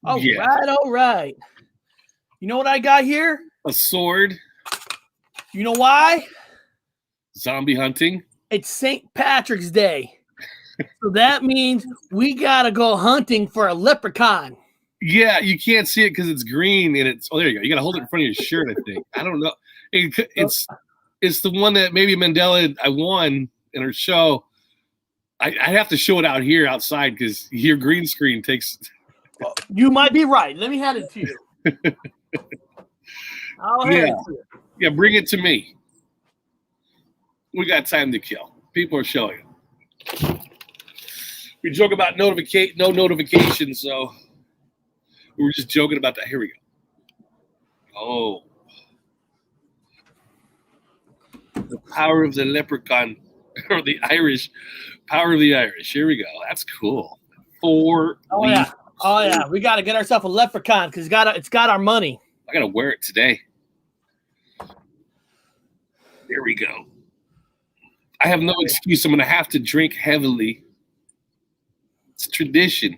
All right. You know what I got here? A sword. You know why? Zombie hunting. It's St. Patrick's Day. So that means we got to go hunting for a leprechaun. Yeah, you can't see it because it's green and it's. Oh, there you go. You got to hold it in front of your shirt, I think. I don't know. It's the one that maybe Mandela I won in her show. I have to show it out here outside because your green screen takes. You might be right. Let me hand it to you. I'll hand it to you. Yeah, bring it to me. We got time to kill. People are showing it. We joke about no notifications, so we were just joking about that. Here we go. Oh. The power of the leprechaun, or the Irish. Power of the Irish. Here we go. That's cool. Oh, yeah. We got to get ourselves a leprechaun because it's got our money. I got to wear it today. There we go. I have no excuse. I'm going to have to drink heavily. It's tradition.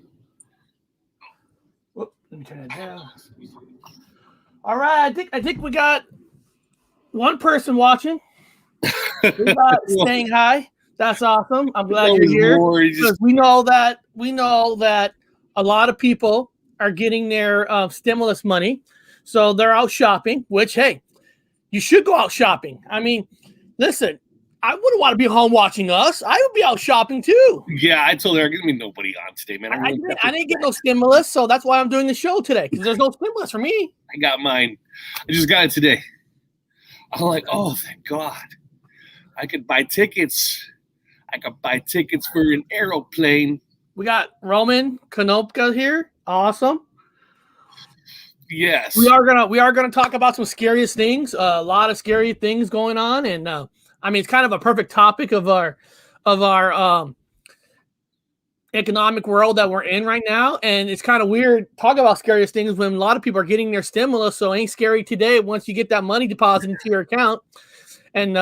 Whoop, let me turn it down. All right. I think we got one person watching. We got staying high. That's awesome. I'm glad you're here because we know that a lot of people are getting their stimulus money, so they're out shopping. Which, hey, you should go out shopping. I mean, listen, I wouldn't want to be home watching us. I would be out shopping too. Yeah, I told her there's gonna be nobody on today, man. I didn't get no stimulus, so that's why I'm doing the show today because there's no stimulus for me. I got mine. I just got it today. I'm like, oh, thank God. I could buy tickets. I could buy tickets for an aeroplane. We got Roman Konopka here. Awesome. Yes. We are gonna talk about some scariest things. A lot of scary things going on, and I mean it's kind of a perfect topic of our economic world that we're in right now. And it's kind of weird talking about scariest things when a lot of people are getting their stimulus. So it ain't scary today once you get that money deposited into your account. And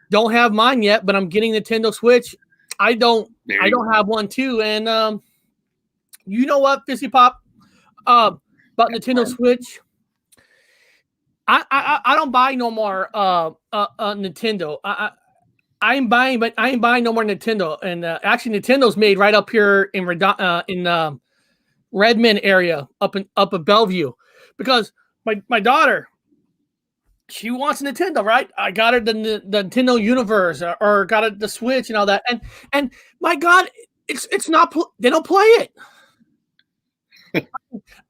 don't have mine yet, but I'm getting Nintendo Switch. I don't have one too. And you know what, Fizzy Pop? About Nintendo Switch. I don't buy no more Nintendo. I ain't buying no more Nintendo. And actually, Nintendo's made right up here in Redmond area, up in Bellevue, because my daughter. She wants a Nintendo, right? I got her the Nintendo Universe or got her the Switch and all that. And my God, it's not. They don't play it.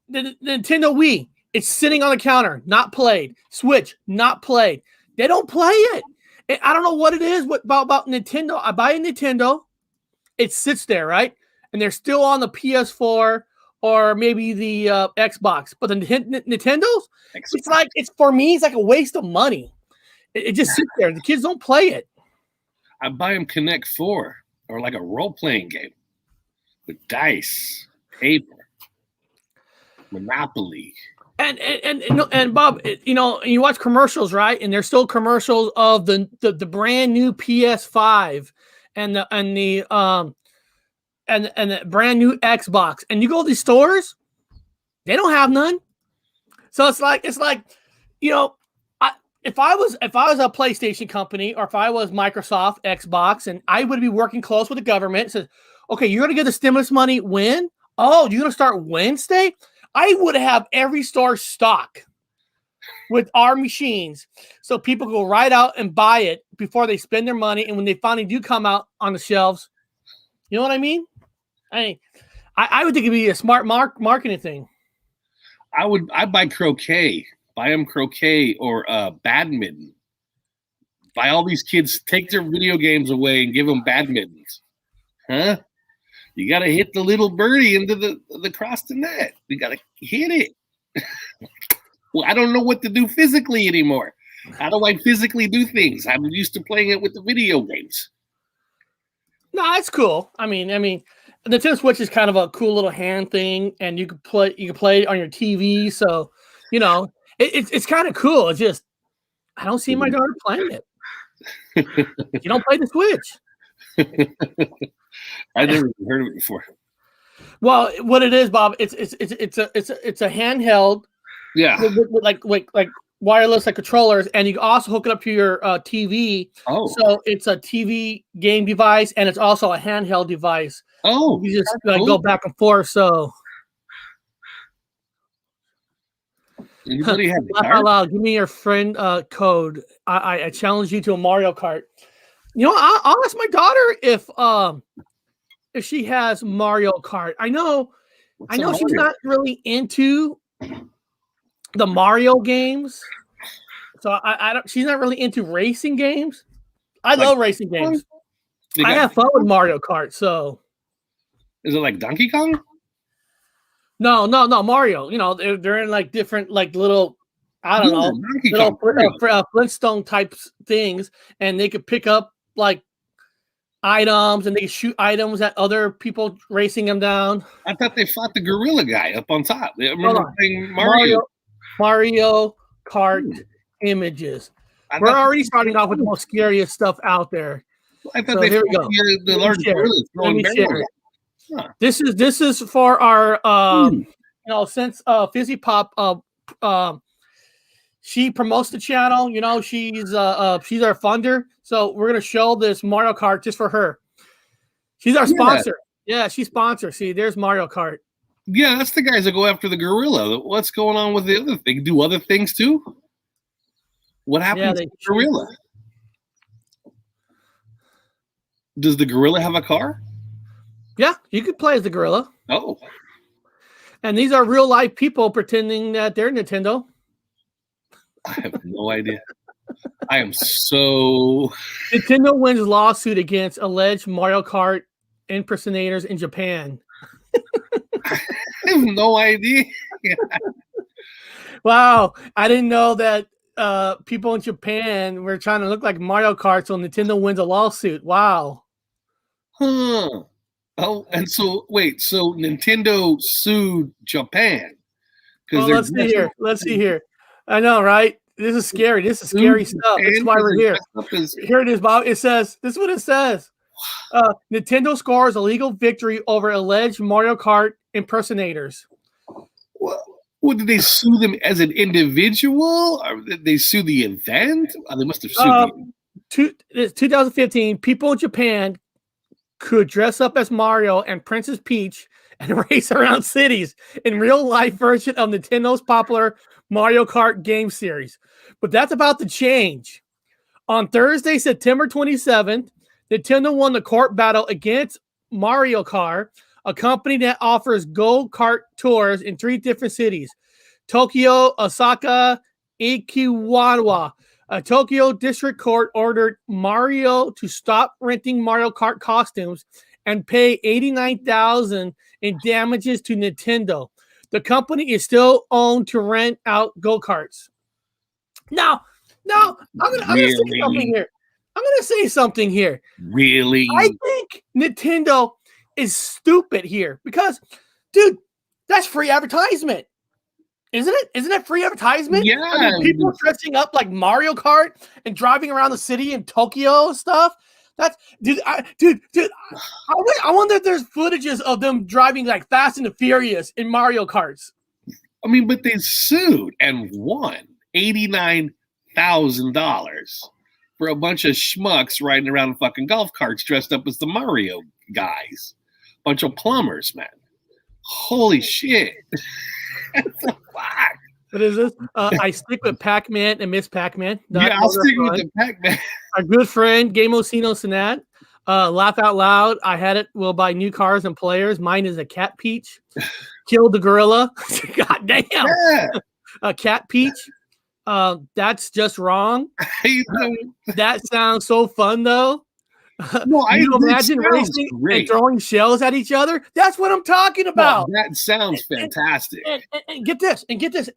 the Nintendo Wii, it's sitting on the counter, not played. Switch, not played. They don't play it. And I don't know what it is about Nintendo. I buy a Nintendo, it sits there, right? And they're still on the PS4 or maybe the Xbox, but the Nintendo's, it's for me, it's like a waste of money. It just sits there. The kids don't play it. I buy them Connect 4 or like a role-playing game with dice, paper, Monopoly. And Bob, you watch commercials, right? And there's still commercials of the brand new PS5 and the brand new Xbox, and you go to these stores, they don't have none. So it's like if I was a PlayStation company, or if I was Microsoft, Xbox, and I would be working close with the government, it says, okay, you're gonna get the stimulus money when? Oh, you're gonna start Wednesday? I would have every store stock with our machines, so people go right out and buy it before they spend their money, and when they finally do come out on the shelves, you know what I mean? I would think it'd be a smart marketing thing. I'd buy croquet. Buy them croquet or badminton. Buy all these kids, take their video games away and give them badmintons. Huh? You got to hit the little birdie into the across the net. You got to hit it. Well, I don't know what to do physically anymore. How do I physically do things? I'm used to playing it with the video games. No, it's cool. I mean, the Nintendo Switch is kind of a cool little hand thing, and you can play it on your TV. So, it's kind of cool. It's just I don't see my daughter playing it. You don't play the Switch. I never heard of it before. Well, what it is, Bob, it's a handheld. Yeah. With like wireless like controllers, and you can also hook it up to your TV. Oh. So it's a TV game device, and it's also a handheld device. Oh. You just go back and forth. So. Anybody have Laugh out loud. Give me your friend code. I challenge you to a Mario Kart. You know, I'll ask my daughter if she has Mario Kart. I know she's not really into the Mario games, so I don't. She's not really into racing games. I love racing games. I have fun with Mario Kart. So, is it like Donkey Kong? No, Mario. You know, they're in like different like little, I don't know, little Flintstone type things, and they could pick up like items, and they could shoot items at other people racing them down. I thought they fought the gorilla guy up on top. I remember playing Mario Kart images. We're already starting off with the most scariest stuff out there. I thought here we go. The large gorilla throwing barrels. Huh. This is for our you know, since Fizzy Pop she promotes the channel, you know, she's our funder, so we're gonna show this Mario Kart just for her. She's our sponsor. Yeah, she's sponsor. See, there's Mario Kart. Yeah, that's the guys that go after the gorilla. What's going on with the other thing? Do other things too? What happens to the gorilla? Does the gorilla have a car? Yeah, you could play as the gorilla. Oh. And these are real life people pretending that they're Nintendo. I have no idea. I am so... Nintendo wins lawsuit against alleged Mario Kart impersonators in Japan. I have no idea. Wow. I didn't know that people in Japan were trying to look like Mario Kart, so Nintendo wins a lawsuit. Wow. Huh. Oh, and so wait, so Nintendo sued Japan? Well, let's see here. I know, right? This is scary. This is scary stuff. That's why we're here. Here it is, Bob. It says, this is what it says. Nintendo scores a legal victory over alleged Mario Kart impersonators. What did they sue them as an individual? Or did they sue the event? They must have sued 2015, people in Japan could dress up as Mario and Princess Peach and race around cities in real-life version of Nintendo's popular Mario Kart game series. But that's about to change. On Thursday, September 27th, Nintendo won the court battle against Mario Kart, a company that offers go-kart tours in 3 different cities: Tokyo, Osaka, Ikiwawa. A Tokyo District Court ordered Mario to stop renting Mario Kart costumes and pay $89,000 in damages to Nintendo. The company is still owned to rent out go-karts. Now, I'm gonna say something here. I'm gonna say something here. Really? I think Nintendo is stupid here because, dude, that's free advertisement. Isn't it? Isn't it free advertisement? Yeah. I mean, people dressing up like Mario Kart and driving around the city in Tokyo and stuff. That's I wonder if there's footages of them driving like Fast and the Furious in Mario Karts. I mean, but they sued and won $89,000 for a bunch of schmucks riding around in fucking golf carts dressed up as the Mario guys. Bunch of plumbers, man. Holy shit. What is this? I stick with Pac-Man and Miss Pac-Man. Yeah, I'll stick with the Pac-Man. Our good friend, Gamosino Sinat. Laugh out loud. I had it. We'll buy new cars and players. Mine is a Cat Peach. Killed the gorilla. God damn. Yeah. A Cat Peach. That's just wrong. That sounds so fun, though. No, you imagine racing and throwing shells at each other? That's what I'm talking about. No, that sounds fantastic. And get this.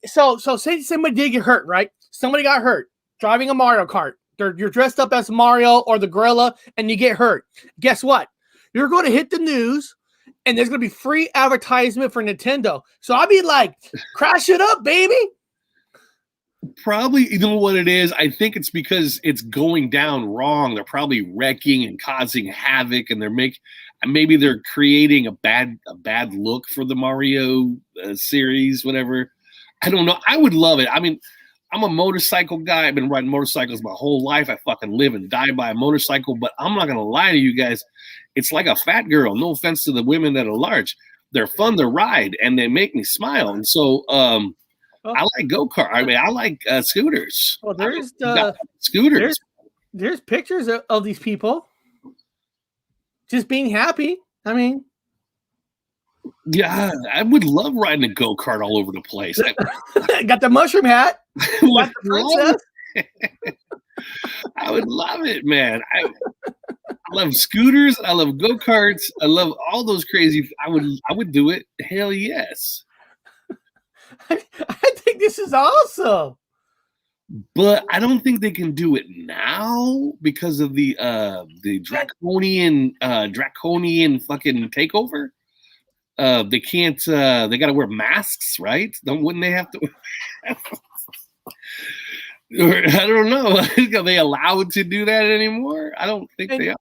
So say somebody did get hurt, right? Somebody got hurt driving a Mario Kart. You're dressed up as Mario or the gorilla, and you get hurt. Guess what? You're going to hit the news, and there's going to be free advertisement for Nintendo. So I'll be like, crash it up, baby. Probably, you know what it is? I think it's because it's going down wrong. They're probably wrecking and causing havoc, and maybe they're creating a bad look for the Mario series, whatever. I don't know. I would love it. I mean, I'm a motorcycle guy. I've been riding motorcycles my whole life. I fucking live and die by a motorcycle. But I'm not gonna lie to you guys. It's like a fat girl. No offense to the women that are large. They're fun to ride and they make me smile. And so I like go-kart. I mean, I like scooters. Well, there's scooters. There's pictures of these people just being happy. I mean, yeah, I would love riding a go-kart all over the place. Got the mushroom hat. Got the princess. I would love it, man. I love scooters. I love go-karts. I love all those crazy. I would do it. Hell yes. I think this is awesome. But I don't think they can do it now because of the draconian fucking takeover. They can't. They got to wear masks, right? Wouldn't they have to? I don't know. Are they allowed to do that anymore? I don't think they are.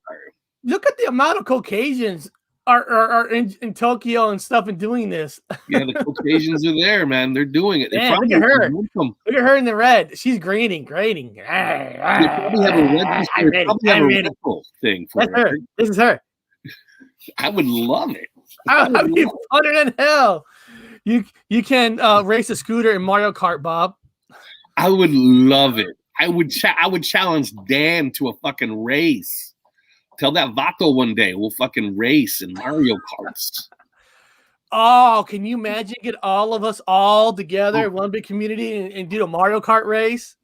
Look at the amount of Caucasians are in Tokyo and stuff and doing this. Yeah, the Caucasians are there, man. They're doing it. Man, look at her. Look at her in the red. She's grading. They probably have a red thing for That's her. This is her. I would love it. I'd be funner than hell. You can race a scooter in Mario Kart, Bob. I would love it. I would challenge Dan to a fucking race. Tell that Vato one day we'll fucking race in Mario Karts. Oh, can you imagine get all of us all together in one big community and do a Mario Kart race?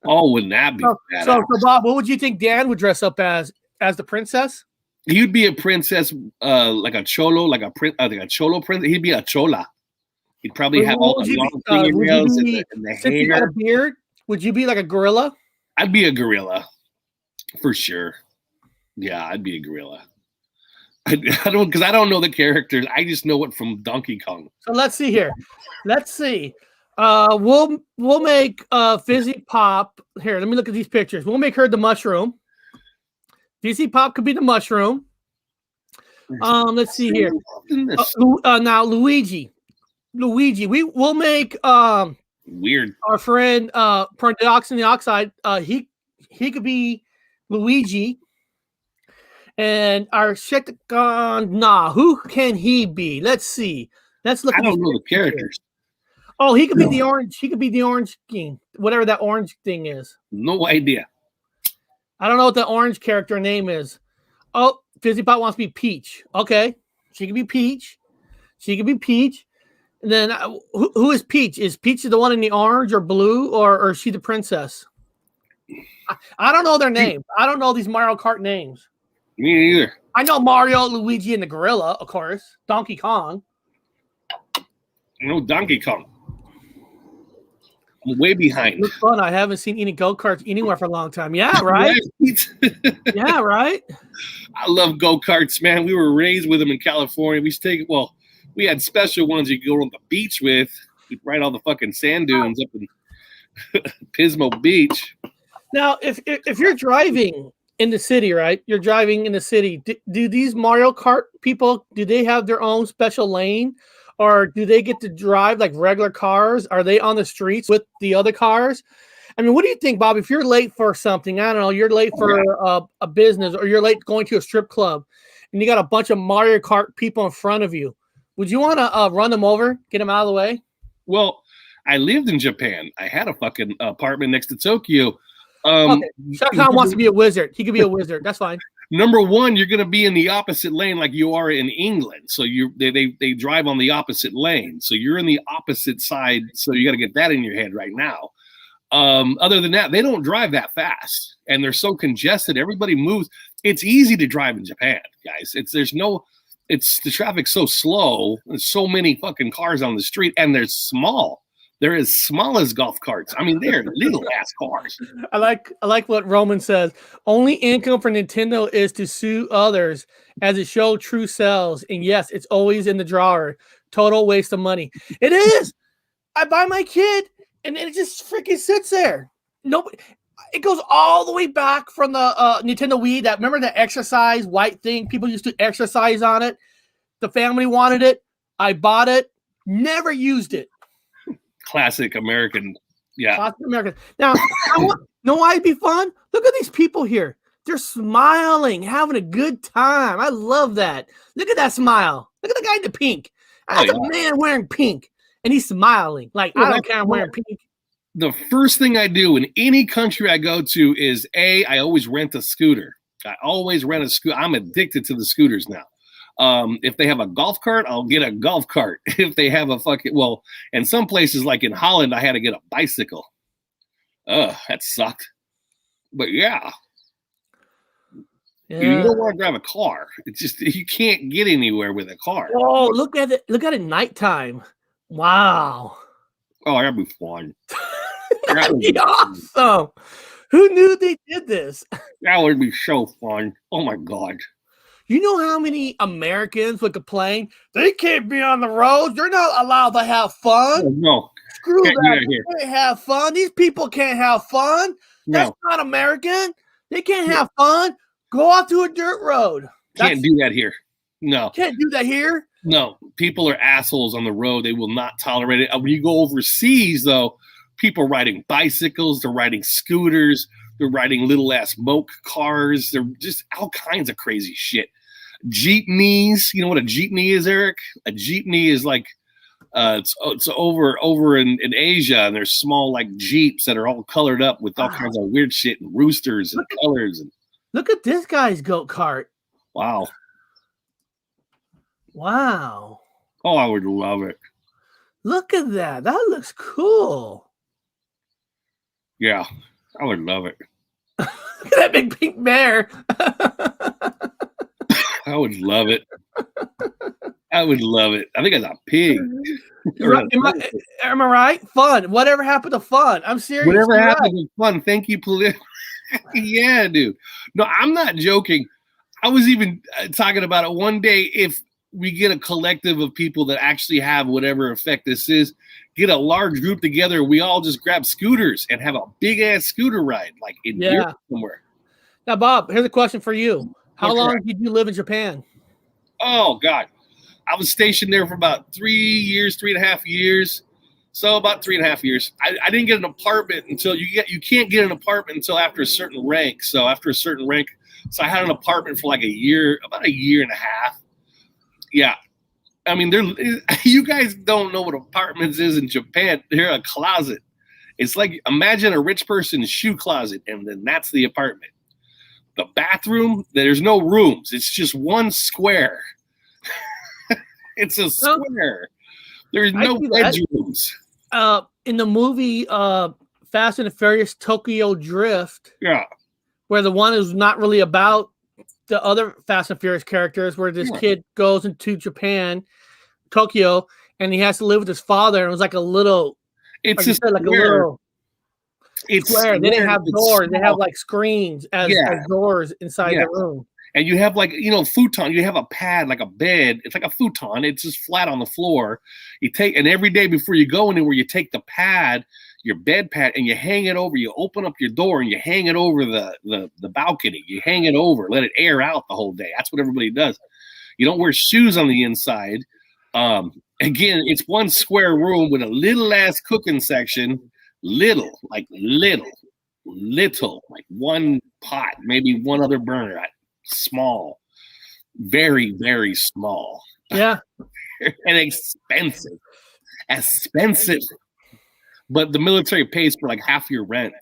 Oh, wouldn't that be badass? So Bob, what would you think Dan would dress up as the princess? He'd be a princess, like a cholo, like a cholo prince. He'd be a chola. He'd probably have all the long fingernails and the hair. You got a beard, would you be like a gorilla? I'd be a gorilla, for sure. Yeah, I'd be a gorilla. I don't know the characters. I just know it from Donkey Kong. So let's see here. Let's see. We'll make Fizzy Pop here. Let me look at these pictures. We'll make her the mushroom. Fizzy Pop could be the mushroom. Let's see here. Now Luigi. We'll make weird. Our friend Paradox Oxide. He could be Luigi. And our Shetagon, who can he be? Let's see. Let's look. I don't know the characters. Oh, he could be the orange. He could be the orange king, whatever that orange thing is. No idea. I don't know what the orange character name is. Oh, Fizzy Pot wants to be Peach. Okay, she could be Peach. And then who is Peach? Is Peach the one in the orange or blue, or is she the princess? I don't know their names. I don't know these Mario Kart names. Me neither. I know Mario, Luigi, and the gorilla, of course. Donkey Kong. I know Donkey Kong. I'm way behind. Looks fun. I haven't seen any go-karts anywhere for a long time. Yeah, right? Yeah, right? I love go-karts, man. We were raised with them in California. We had special ones you could go on the beach with. We'd ride all the fucking sand dunes up in Pismo Beach. Now, if you're driving in the city, right? You're driving in the city. Do these Mario Kart people, do they have their own special lane? Or do they get to drive like regular cars? Are they on the streets with the other cars? I mean, what do you think, Bob? If you're late for something, I don't know, you're late for a business, or you're late going to a strip club, and you got a bunch of Mario Kart people in front of you, would you want to run them over, get them out of the way? Well, I lived in Japan. I had a fucking apartment next to Tokyo. Okay. Shaka Khan wants to be a wizard. He could be a wizard. That's fine. Number one, you're going to be in the opposite lane like you are in England. So they drive on the opposite lane. So you're in the opposite side. So you got to get that in your head right now. Other than that, they don't drive that fast, and they're so congested. Everybody moves. It's easy to drive in Japan, guys. The traffic's so slow. There's so many fucking cars on the street, and they're small. They're as small as golf carts. I mean, they're little ass cars. I like what Roman says. Only income for Nintendo is to sue others as it shows true sales. And yes, it's always in the drawer. Total waste of money. It is. I buy my kid and it just freaking sits there. Nobody. It goes all the way back from the Nintendo Wii. That remember the exercise white thing? People used to exercise on it. The family wanted it. I bought it. Never used it. Classic American. Yeah. Classic American. Now, know why it'd be fun? Look at these people here. They're smiling, having a good time. I love that. Look at that smile. Look at the guy in the pink. That's a man wearing pink, and he's smiling. Like, I don't care, I'm wearing pink. The first thing I do in any country I go to is I always rent a scooter. I always rent a scooter. I'm addicted to the scooters now. If they have a golf cart, I'll get a golf cart. If they have in some places like in Holland, I had to get a bicycle. That sucked. But yeah. You don't want to drive a car. It's just you can't get anywhere with a car. Oh, look at it! Look at it nighttime. Wow. Oh, that'd be fun. That'd be awesome. Who knew they did this? That would be so fun. Oh my God. You know how many Americans would complain they can't be on the roads? They're not allowed to have fun. Oh, no. Screw that. They can't have fun. These people can't have fun. No. That's not American. They can't have fun. Go out to a dirt road. Can't do that here. No. Can't do that here. No. People are assholes on the road. They will not tolerate it. When you go overseas, though, people are riding bicycles. They're riding scooters. They're riding little ass moke cars. They're just all kinds of crazy shit. Jeepneys. You know what a jeepney is, Eric? A jeepney is like it's over in Asia, and there's small like jeeps that are all colored up with all kinds of weird shit and roosters and colors. And look at this guy's goat cart. Wow. Wow. Oh, I would love it. Look at that. That looks cool. Yeah, I would love it. Look at that big pink bear. I would love it. I would love it. I think it's a pig. Am I right? Fun. Whatever happened to fun? I'm serious. Whatever happened to fun? Thank you, police. Yeah, dude. No, I'm not joking. I was even talking about it one day. If we get a collective of people that actually have whatever effect this is, get a large group together, we all just grab scooters and have a big ass scooter ride, like in Europe somewhere. Now, Bob, here's a question for you. How long did you live in Japan? Oh God, I was stationed there for about 3.5 years. So about 3.5 years. I didn't get an apartment until you can't get an apartment until after a certain rank. So after a certain rank, so I had an apartment for like a year, about 1.5 years. Yeah. I mean, you guys don't know what apartments is in Japan. They're a closet. It's like, imagine a rich person's shoe closet, and then that's the apartment. The bathroom, there's no rooms. It's just one square. It's a square. There's no bedrooms. In the movie Fast and the Furious Tokyo Drift, where the one is not really about the other Fast and Furious characters, where this kid goes into Japan, Tokyo, and he has to live with his father, and it was like a little, it's just like a little. It's square. They didn't have doors. They have like screens as doors inside the room. And you have like, futon. You have a pad, like a bed. It's like a futon. It's just flat on the floor. And every day before you go anywhere, you take the pad, your bed pad, and you hang it over. You open up your door and you hang it over the balcony. You hang it over, let it air out the whole day. That's what everybody does. You don't wear shoes on the inside. Again, it's one square room with a little ass cooking section. Little, like one pot, maybe one other burner. Small, very, very small. Yeah. And expensive. But the military pays for like half your rent,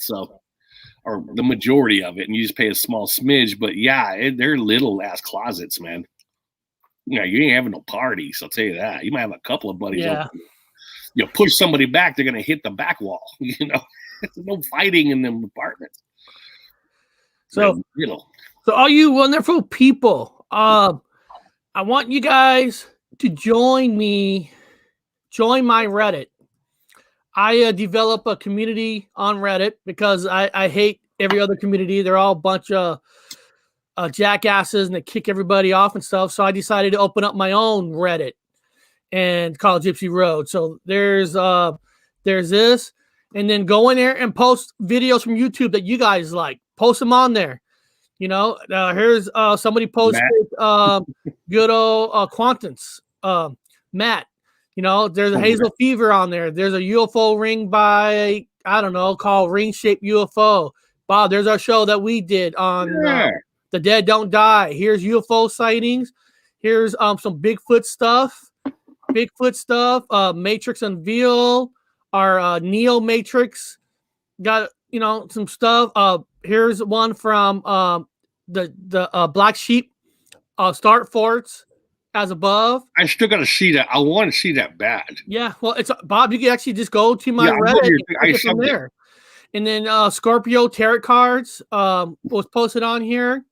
or the majority of it, and you just pay a small smidge. But yeah, they're little ass closets, man. You ain't having no parties, I'll tell you that. You might have a couple of buddies. Yeah. You push somebody back, they're gonna hit the back wall. There's no fighting in them apartments. So all you wonderful people, I want you guys to join my Reddit. I develop a community on Reddit because I hate every other community. They're all a bunch of jackasses and they kick everybody off and stuff. So I decided to open up my own Reddit and call it Gypsy Road. So there's this, and then go in there and post videos from YouTube that you guys like. Post them on there. You know, here's somebody posted good old Quantance, Matt. You know, there's a Hazel Fever on there. There's a UFO ring by, I don't know, called Ring Shaped UFO. Bob, there's our show that we did on The Dead Don't Die. Here's UFO sightings. Here's some Bigfoot stuff. Matrix Unveil. Our Neo Matrix got, you know, some stuff. Here's one from the Black Sheep. Start forts as above. I still got to see that. I want to see that bad. Yeah, well, it's Bob. You can actually just go to my Reddit and from there. And then Scorpio tarot cards was posted on here.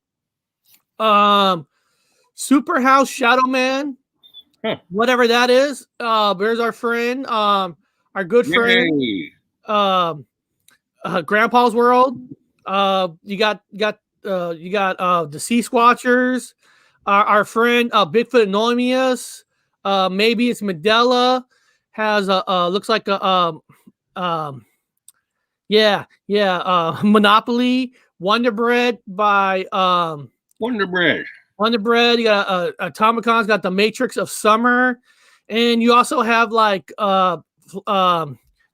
Super House Shadow Man, whatever that is. There's our friend, our good friend, Grandpa's World. You got the Sea Squatchers. Our friend Bigfoot Anonymous, maybe it's Medela, has looks like a Monopoly, Wonder Bread by Wonder Bread. You got Atomicon's got the Matrix of Summer, and you also have like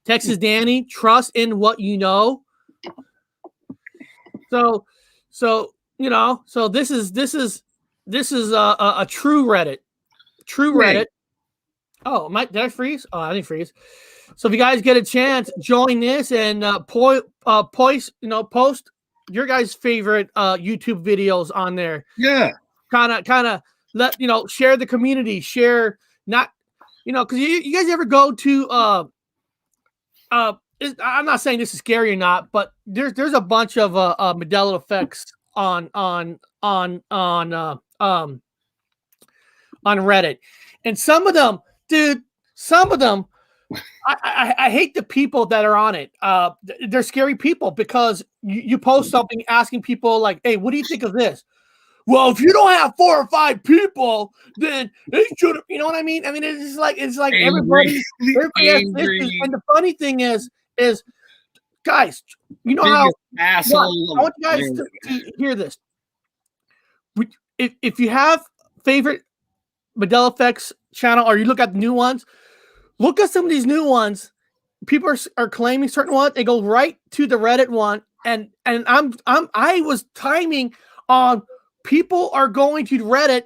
Texas Danny, Trust in What You Know. So you know, so this is a true Reddit. Reddit. Oh, did I freeze? Oh, I didn't freeze. So if you guys get a chance, join this and post your guys' favorite YouTube videos on there. Yeah. Kind of let share the community, share not because you guys ever go to I'm not saying this is scary or not, but there's a bunch of Mandela effects on Reddit, and some of them, dude, I hate the people that are on it. They're scary people because you post something asking people like, "Hey, what do you think of this?" Well, if you don't have 4 or 5 people, then they should. You know what I mean? I mean, it's like everybody angry. And the funny thing is, guys, you know how asshole. I want you guys to hear this. If you have favorite Mandela Effects channel, or you look at the new ones, look at some of these new ones. People are claiming certain ones. They go right to the Reddit one, and I was timing on people are going to Reddit,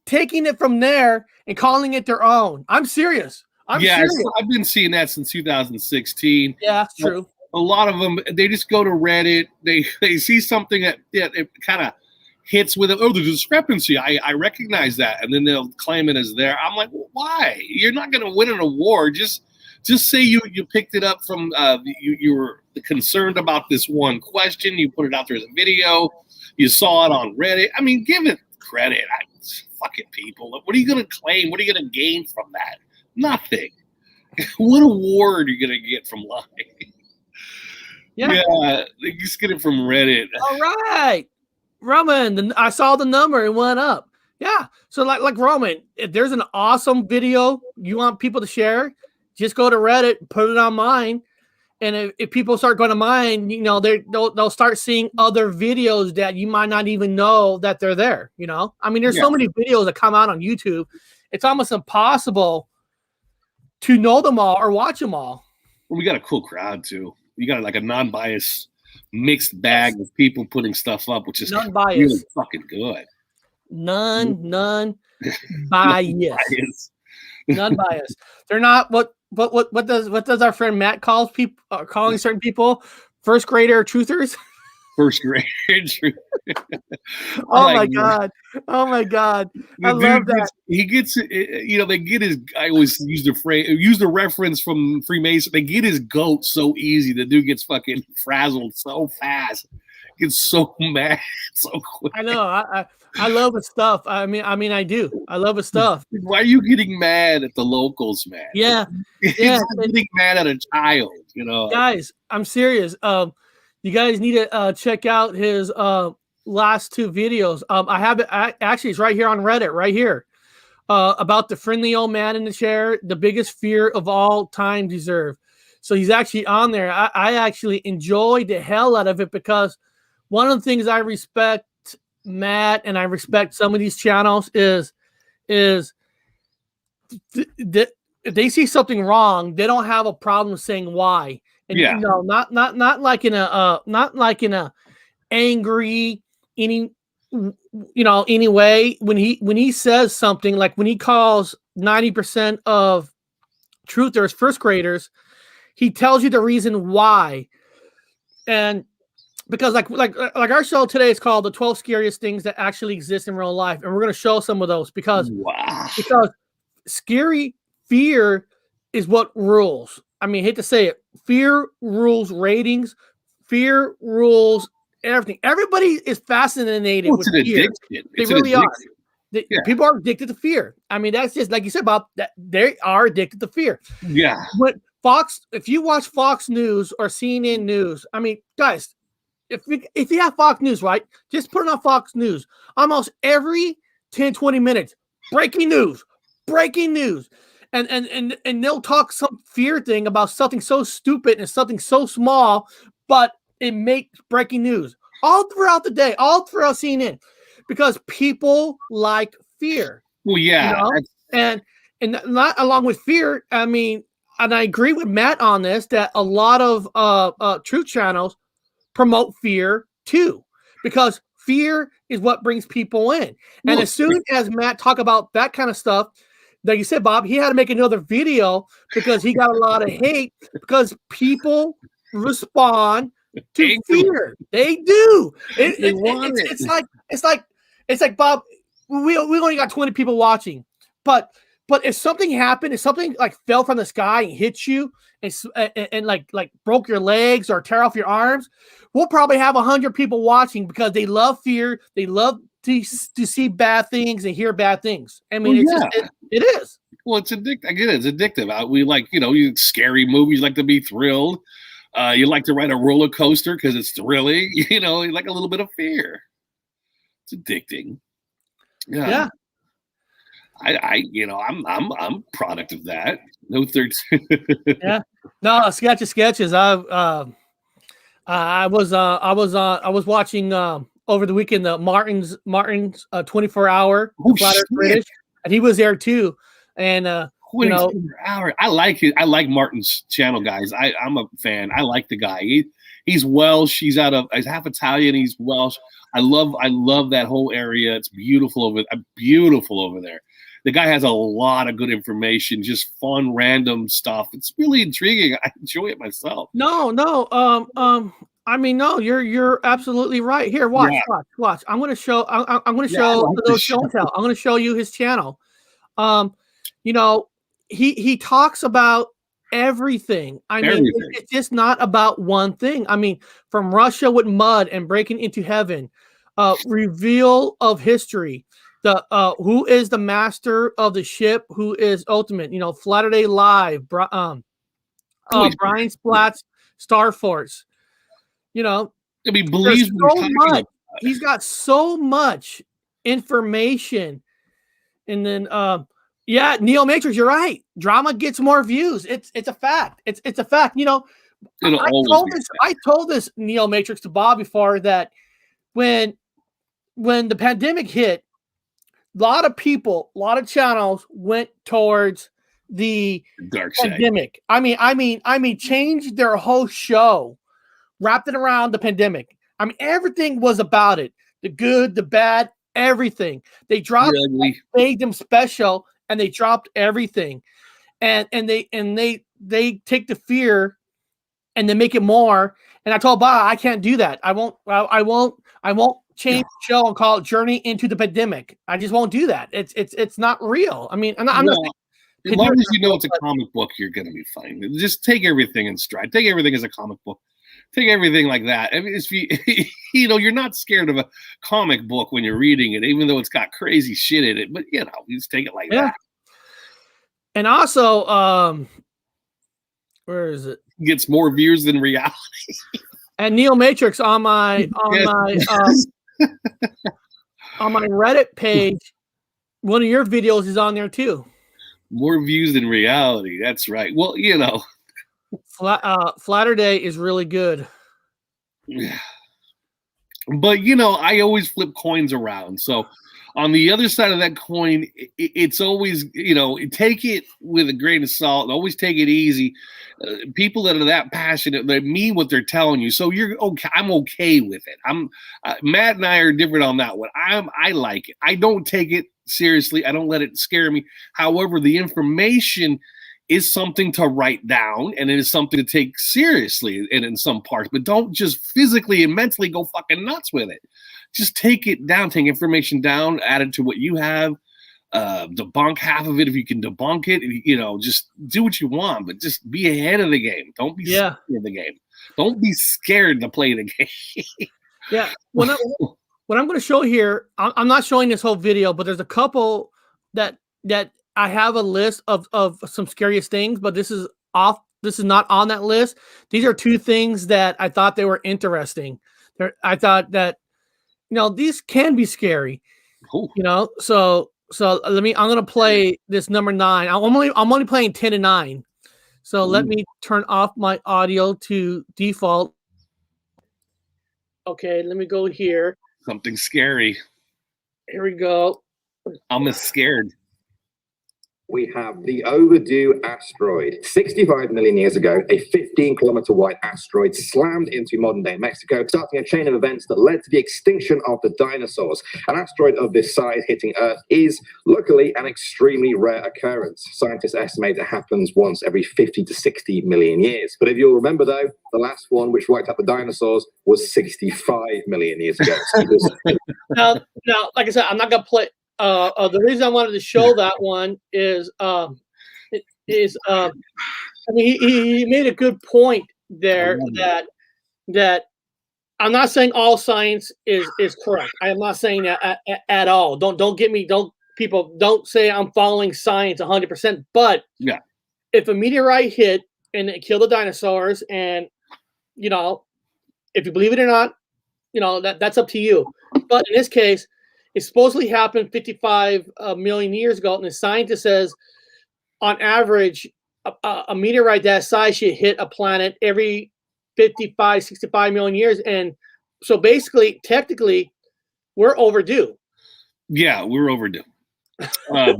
taking it from there and calling it their own. I'm serious. I'm serious. I've been seeing that since 2016. Yeah, it's true. A lot of them, they just go to Reddit. They see something that it kind of hits with the discrepancy. I recognize that, and then they'll claim it as there. I'm like, well, why? You're not going to win an award. Just say you picked it up from you were concerned about this one question. You put it out there as a video. You saw it on Reddit. I mean, give it credit. Fucking people. What are you going to claim? What are you going to gain from that? Nothing. What award are you going to get from lying? Yeah, just get it from Reddit. All right. Roman, I saw the number, it went up. Yeah. So like Roman, if there's an awesome video you want people to share, just go to Reddit, put it on mine. And if people start going to mine, they'll start seeing other videos that you might not even know that they're there. I mean, there's so many videos that come out on YouTube. It's almost impossible to know them all or watch them all. Well, we got a cool crowd too. You got like a non-biased mixed bag of people putting stuff up, which is really fucking good. None bias. None bias. They're not what does our friend Matt calls people calling certain people first grader truthers? First grader truthers. Oh my god. I love that. He gets they get his, I always use the reference from Freemason. They get his goat so easy. The dude gets fucking frazzled so fast. Gets so mad so quick. I know. I love his stuff. I mean, I do. I love his stuff. Why are you getting mad at the locals, man? Yeah. Getting mad at a child, Guys, I'm serious. You guys need to check out his last 2 videos. I have it. Actually, it's right here on Reddit, right here. About the friendly old man in the chair, the biggest fear of all time deserve. So he's actually on there. I actually enjoyed the hell out of it because one of the things I respect Matt and I respect some of these channels is if they see something wrong, they don't have a problem saying why. And not like in a angry anyway. When he says something, like when he calls 90% of truthers first graders, he tells you the reason why. And because like our show today is called the 12 Scariest Things That Actually Exist in Real Life, and we're going to show some of those because scary fear is what rules. I mean, I hate to say it, fear rules ratings, fear rules everything. Everybody is fascinated with fear. They really are. People are addicted to fear. I mean, that's just like you said, Bob. That they are addicted to fear. Yeah. But if you watch Fox News or CNN News, I mean, guys, if you have Fox News, right, just put it on Fox News. Almost every 10, 20 minutes, breaking news. And they'll talk some fear thing about something so stupid and something so small, but it makes breaking news all throughout the day, all throughout CNN, because people like fear. Well, yeah. And not along with fear, I mean, and I agree with Matt on this, that a lot of truth channels promote fear too, because fear is what brings people in. And as soon as Matt talk about that kind of stuff, like you said, Bob, he had to make another video because he got a lot of hate because people respond to fear. They do. It's like Bob, we only got 20 people watching, but if something happened, if something like fell from the sky and hit you and like broke your legs or tear off your arms, we'll probably have 100 people watching because they love fear. They love to see bad things and hear bad things. I mean, it is. Well, it's addictive. I get it. It's addictive. We like, you scary movies, like to be thrilled. You like to ride a roller coaster because it's thrilling. You like a little bit of fear. It's addicting. Yeah. I'm product of that. No 13. Yeah. No, sketches. I was watching over the weekend the Martin's 24-hour Flat Earth British, and he was there too. And 24-hour. I like it. I like Martin's channel, guys. I'm a fan. I like the guy. He's Welsh. He's half Italian. He's Welsh. I love that whole area. It's beautiful over there. The guy has a lot of good information, just fun, random stuff. It's really intriguing. I enjoy it myself. No. I mean, no, you're absolutely right. Here, watch. I'm going to show. I'm going to show those show and tell. I'm going to show you his channel. He talks about everything. I mean, it's just not about one thing. I mean, from Russia with mud and breaking into heaven, reveal of history. The who is the master of the ship? Who is ultimate? Flatter Day Live. Brian Splatt's Star Force. I mean, believes so much. He's got so much information, and then Neo Matrix. You're right. Drama gets more views. It's a fact. It's a fact. I told this Neo Matrix to Bob before that when the pandemic hit, a lot of people, a lot of channels went towards the dark pandemic. Side. I mean, changed their whole show, wrapped it around the pandemic. I mean, everything was about it. The good, the bad, everything. They dropped, made them special, and they dropped everything. And they take the fear and they make it more. And I told Bob, I can't do that. I won't change the show and call it Journey into the Pandemic. I just won't do that. It's not real. I mean, I'm not as long as you know it's a comic book, you're gonna be fine. Just take everything in stride. Take everything as a comic book. Take everything like that. I mean, if you're not scared of a comic book when you're reading it, even though it's got crazy shit in it. But you just take it like that. And also, where is it? Gets more views than reality. And Neo Matrix on my Reddit page, one of your videos is on there too. More views than reality. That's right. Well, Flatter Day is really good. Yeah. But, you know, I always flip coins around. So on the other side of that coin, it's always, you know, take it with a grain of salt and always take it easy. People that are that passionate, they mean what they're telling you. So you're okay. I'm okay with it. Matt and I are different on that one. I like it. I don't take it seriously. I don't let it scare me. However, the information is something to write down, and it is something to take seriously in some parts, but don't just physically and mentally go fucking nuts with it. Just take it down, take information down, add it to what you have, debunk half of it if you can debunk it, you know, just do what you want, but just be ahead of the game. Don't be scared of the game. Don't be scared to play the game. Yeah. What I'm going to show here, I'm not showing this whole video, but there's a couple that I have a list of some scariest things, but this is not on that list. These are two things that I thought they were interesting. I thought that, you know, these can be scary. Ooh. You know, so I'm gonna play this number 9. I'm only playing 10 and 9. So let me turn off my audio to default. Okay, let me go here. Something scary. Here we go. I'm scared. We have the Overdue Asteroid. 65 million years ago, a 15-kilometer wide asteroid slammed into modern-day Mexico, starting a chain of events that led to the extinction of the dinosaurs. An asteroid of this size hitting Earth is, luckily, an extremely rare occurrence. Scientists estimate it happens once every 50 to 60 million years. But if you'll remember, though, the last one, which wiped out the dinosaurs, was 65 million years ago. Now, like I said, I'm not going to play... the reason I wanted to show that one is, I mean, he made a good point there that I'm not saying all science is correct. I am not saying that at all. Don't get me. Don't say I'm following science 100%. But yeah, if a meteorite hit and it killed the dinosaurs, and you know, if you believe it or not, you know that's up to you. But in this case, it supposedly happened 55 million years ago, and the scientist says, on average, a meteorite that size should hit a planet every 55, 65 million years. And so basically, technically, we're overdue. Yeah, we're overdue. I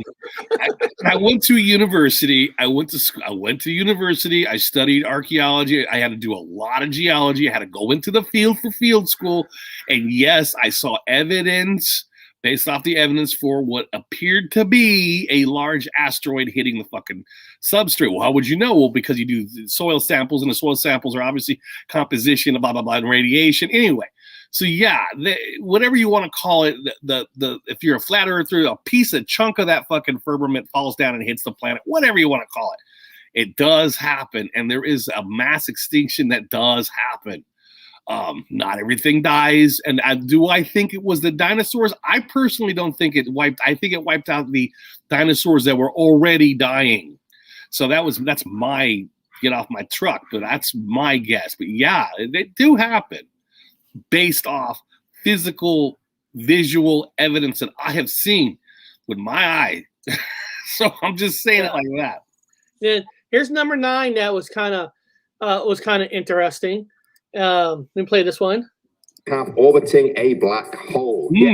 went to university. I went to university. I studied archaeology. I had to do a lot of geology. I had to go into the field for field school. And yes, I saw evidence based off the evidence for what appeared to be a large asteroid hitting the fucking substrate. Well, how would you know? Well, because you do soil samples, and the soil samples are obviously composition, blah, blah, blah, and radiation. Anyway, so yeah, whatever you want to call it, if you're a flat earther, a chunk of that fucking firmament falls down and hits the planet, whatever you want to call it. It does happen, and there is a mass extinction that does happen. Not everything dies. And do I think it was the dinosaurs? I personally don't think it wiped. I think it wiped out the dinosaurs that were already dying. So that's my get off my truck, but that's my guess. But yeah, they do happen based off physical, visual evidence that I have seen with my eye. So I'm just saying it like that. Then here's number 9 that was kind of interesting. Let me play this one. Have orbiting a black hole. Yeah,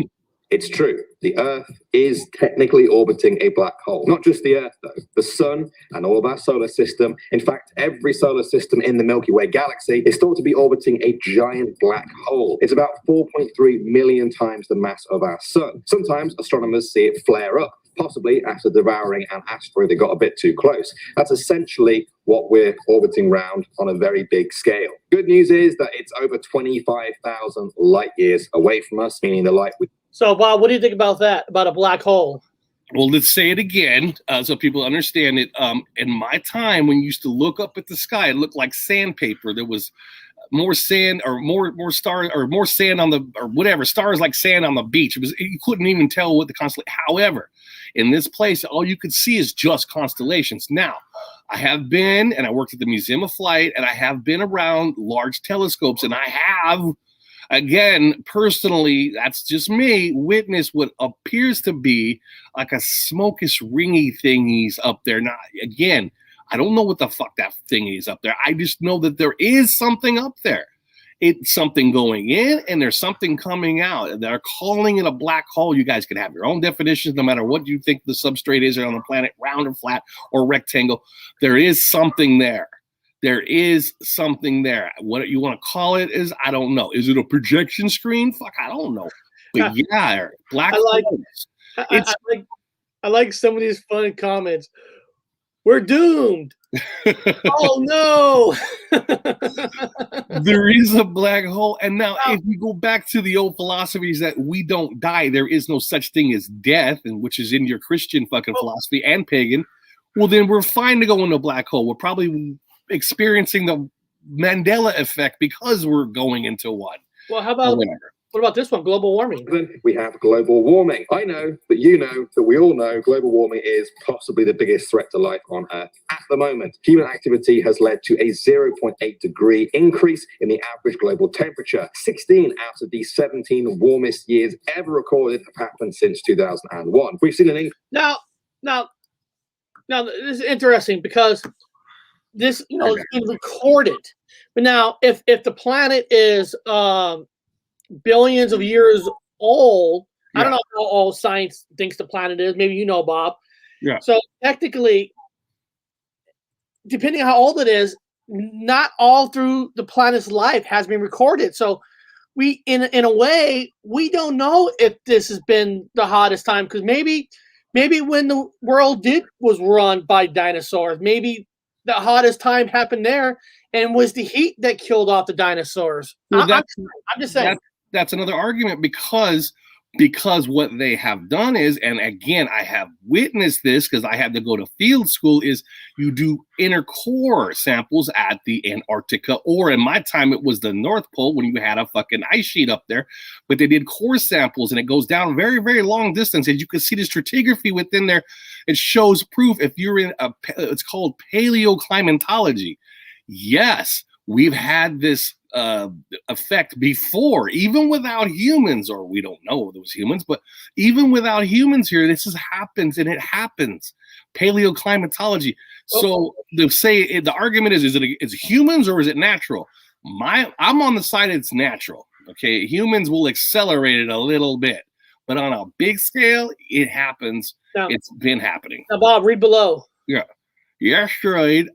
it's true. The Earth is technically orbiting a black hole. Not just the Earth, though. The Sun and all of our solar system. In fact, every solar system in the Milky Way galaxy is thought to be orbiting a giant black hole. It's about 4.3 million times the mass of our Sun. Sometimes astronomers see it flare up, possibly after devouring an asteroid that got a bit too close. That's essentially what we're orbiting around on a very big scale. Good news is that it's over 25,000 light years away from us, meaning the light... So, Bob, what do you think about that, about a black hole? Well, let's say it again so people understand it. In my time, when you used to look up at the sky, it looked like sandpaper. There was more sand or more stars or more sand on the or whatever stars like sand on the beach. You couldn't even tell what the constellation. However, in this place, all you could see is just constellations. Now, I have been and I worked at the Museum of Flight, and I have been around large telescopes, and I have, again, personally, that's just me, witnessed what appears to be like a smokish ringy thingies up there. Now, again, I don't know what the fuck that thing is up there. I just know that there is something up there. It's something going in and there's something coming out. They're calling it a black hole. You guys can have your own definitions no matter what you think the substrate is on the planet, round or flat or rectangle. There is something there. There is something there. What you want to call it is, I don't know. Is it a projection screen? Fuck, I don't know. But yeah, black holes. I like some of these funny comments. We're doomed. Oh no. There is a black hole. And now if you go back to the old philosophies that we don't die, there is no such thing as death, and which is in your Christian fucking philosophy and pagan, well then we're fine to go into a black hole. We're probably experiencing the Mandela effect because we're going into one. Well, what about this one? Global warming. We have global warming. I know that you know that we all know global warming is possibly the biggest threat to life on Earth at the moment. Human activity has led to a 0.8 degree increase in the average global temperature. 16 out of the 17 warmest years ever recorded have happened since 2001. We've seen an Now, this is interesting because this, is being recorded. But now, if the planet is billions of years old, I don't know how old science thinks the planet is. Maybe you know, Bob. Yeah. So technically, depending on how old it is, not all through the planet's life has been recorded. So we, in a way, we don't know if this has been the hottest time, because maybe when the world was run by dinosaurs, maybe the hottest time happened there, and was the heat that killed off the dinosaurs. Well, I'm just saying. That's another argument because what they have done is, and again, I have witnessed this because I had to go to field school, is you do inner core samples at the Antarctica, or in my time, it was the North Pole when you had a fucking ice sheet up there, but they did core samples and it goes down very, very long distance. And you can see the stratigraphy within there. It shows proof if you're in it's called paleoclimatology. Yes, we've had this effect before, even without humans, or we don't know those humans, but even without humans here, this happens, and it happens. Paleoclimatology. So they say the argument is it humans or is it natural? I'm on the side it's natural. Okay, humans will accelerate it a little bit, but on a big scale, it happens. Now, it's been happening. Now, Bob, read below. Yeah. The asteroid,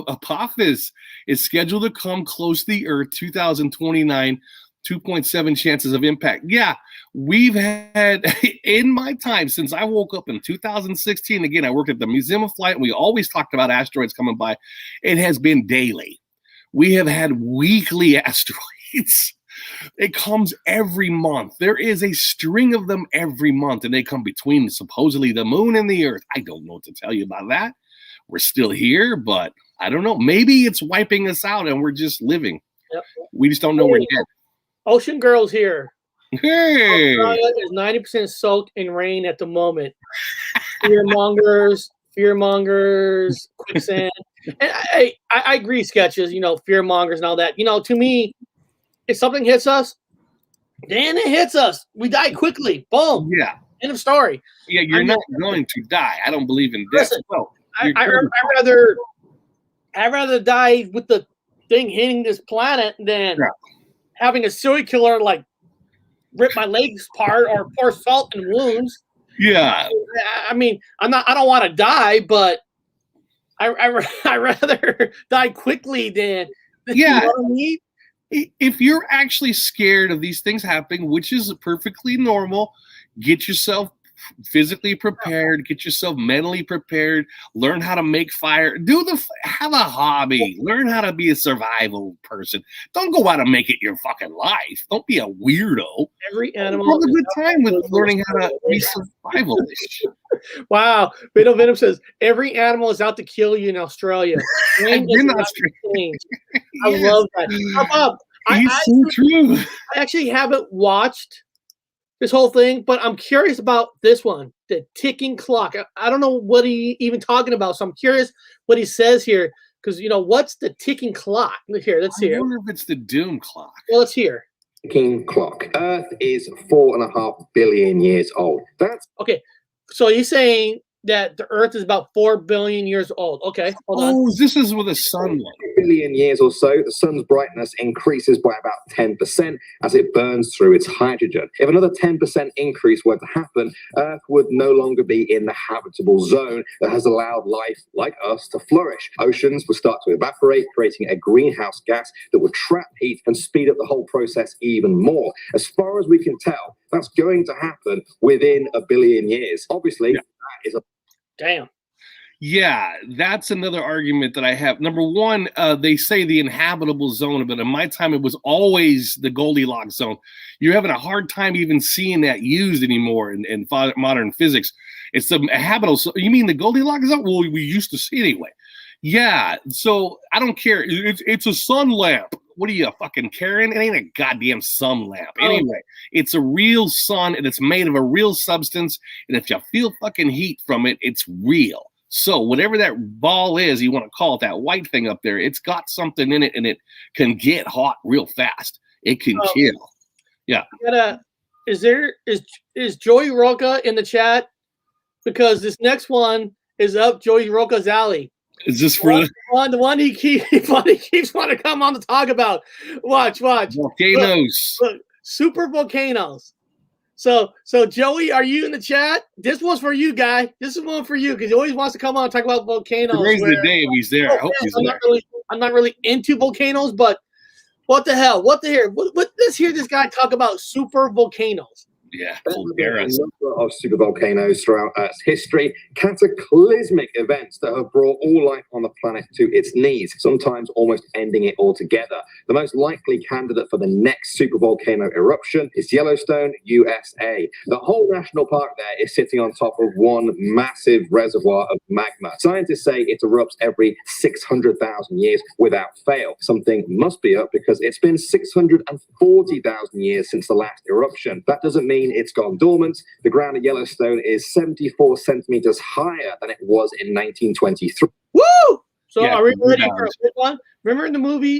Apophis, is scheduled to come close to the Earth 2029, 2.7 chances of impact. Yeah, we've had, in my time, since I woke up in 2016, again, I worked at the Museum of Flight, and we always talked about asteroids coming by. It has been daily. We have had weekly asteroids. It comes every month. There is a string of them every month, and they come between supposedly the moon and the Earth. I don't know what to tell you about that. We're still here, but I don't know. Maybe it's wiping us out and we're just living. Yep. We just don't know we're dead. Ocean Girl's here. Hey. Australia is 90% soaked in rain at the moment. Fearmongers, quicksand. And I agree, Sketches, fearmongers and all that. To me, if something hits us, then it hits us. We die quickly. Boom. Yeah. End of story. Yeah, you're not going to die. I don't believe in death. Listen, I'd rather die with the thing hitting this planet than having a serial killer rip my legs apart or pour salt in wounds. Yeah. I mean, I don't want to die, but I rather die quickly than you know what I mean? If you're actually scared of these things happening, which is perfectly normal, get yourself physically prepared, get yourself mentally prepared, learn how to make fire, have a hobby, learn how to be a survival person. Don't go out and make it your fucking life. Don't be a weirdo. Every animal have a good time with learning how to be survivalish. Wow. Venom says every animal is out to kill you in Australia. I've been in Australia. I love that. Bob, so true. I actually haven't watched this whole thing, but I'm curious about this one, the ticking clock. I don't know what he even talking about, so I'm curious what he says here, because what's the ticking clock? Here, let's hear. I wonder if it's the doom clock. Well, let's hear. Ticking clock. Earth is 4.5 billion years old. That's okay. So he's saying that the Earth is about 4 billion years old. Okay, hold on. This is with the sun. 1 billion years or so, the sun's brightness increases by about 10% as it burns through its hydrogen. If another 10% increase were to happen, Earth would no longer be in the habitable zone that has allowed life like us to flourish. Oceans would start to evaporate, creating a greenhouse gas that would trap heat and speed up the whole process even more. As far as we can tell, that's going to happen within 1 billion years. Obviously, that is a damn. Yeah, that's another argument that I have. Number one, they say the inhabitable zone, but in my time, it was always the Goldilocks zone. You're having a hard time even seeing that used anymore in modern physics. It's the habitable. So you mean the Goldilocks zone? Well, we used to see it anyway. Yeah, so I don't care. It's a sun lamp. What are you, fucking Karen? It ain't a goddamn sun lamp. Anyway, it's a real sun, and it's made of a real substance. And if you feel fucking heat from it, it's real. So whatever that ball is, you want to call it, that white thing up there, it's got something in it, and it can get hot real fast. It can kill. Yeah. Is Joey Roca in the chat? Because this next one is up Joey Roca's alley. Is this for the one he keeps wanting to come on to talk about? Watch. Volcanoes. Look, super volcanoes. So Joey, are you in the chat? This one's for you, guy. This is one for you because he always wants to come on and talk about volcanoes. Today's the day if he's there. I hope he's there. I'm not really into volcanoes, but what the hell? What the hell? Let's hear this guy talk about super volcanoes. Yeah, a number of supervolcanoes throughout Earth's history, cataclysmic events that have brought all life on the planet to its knees, sometimes almost ending it altogether. The most likely candidate for the next supervolcano eruption is Yellowstone, USA. The whole national park there is sitting on top of one massive reservoir of magma. Scientists say it erupts every 600,000 years without fail. Something must be up because it's been 640,000 years since the last eruption. That doesn't mean it's gone dormant. The ground at Yellowstone is 74 centimeters higher than it was in 1923. Woo! So are we ready for a quick one? Remember in the movie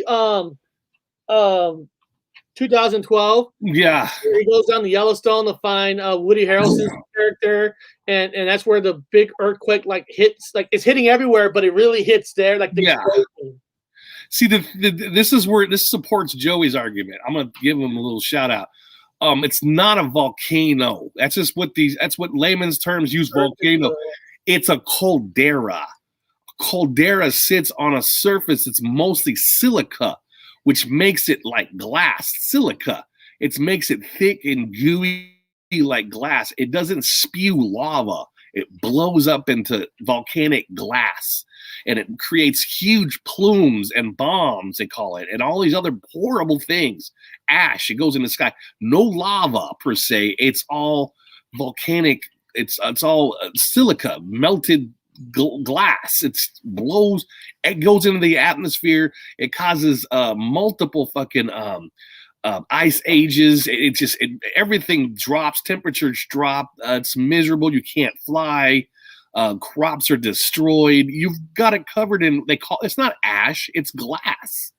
2012? Yeah. Where he goes down to Yellowstone to find Woody Harrelson's character, and that's where the big earthquake hits, it's hitting everywhere, but it really hits there, explosion. See, this is where this supports Joey's argument. I'm gonna give him a little shout out. It's not a volcano. That's just what layman's terms use volcano. It's a caldera. A caldera sits on a surface that's mostly silica, which makes it like glass. Silica. It makes it thick and gooey like glass. It doesn't spew lava. It blows up into volcanic glass, and it creates huge plumes and bombs, they call it, and all these other horrible things. Ash, it goes in the sky. No lava per se. It's all volcanic. It's all silica, melted glass. It blows. It goes into the atmosphere. It causes multiple fucking ice ages. Everything drops. Temperatures drop. It's miserable. You can't fly. Crops are destroyed. You've got it covered in. It's not ash. It's glass.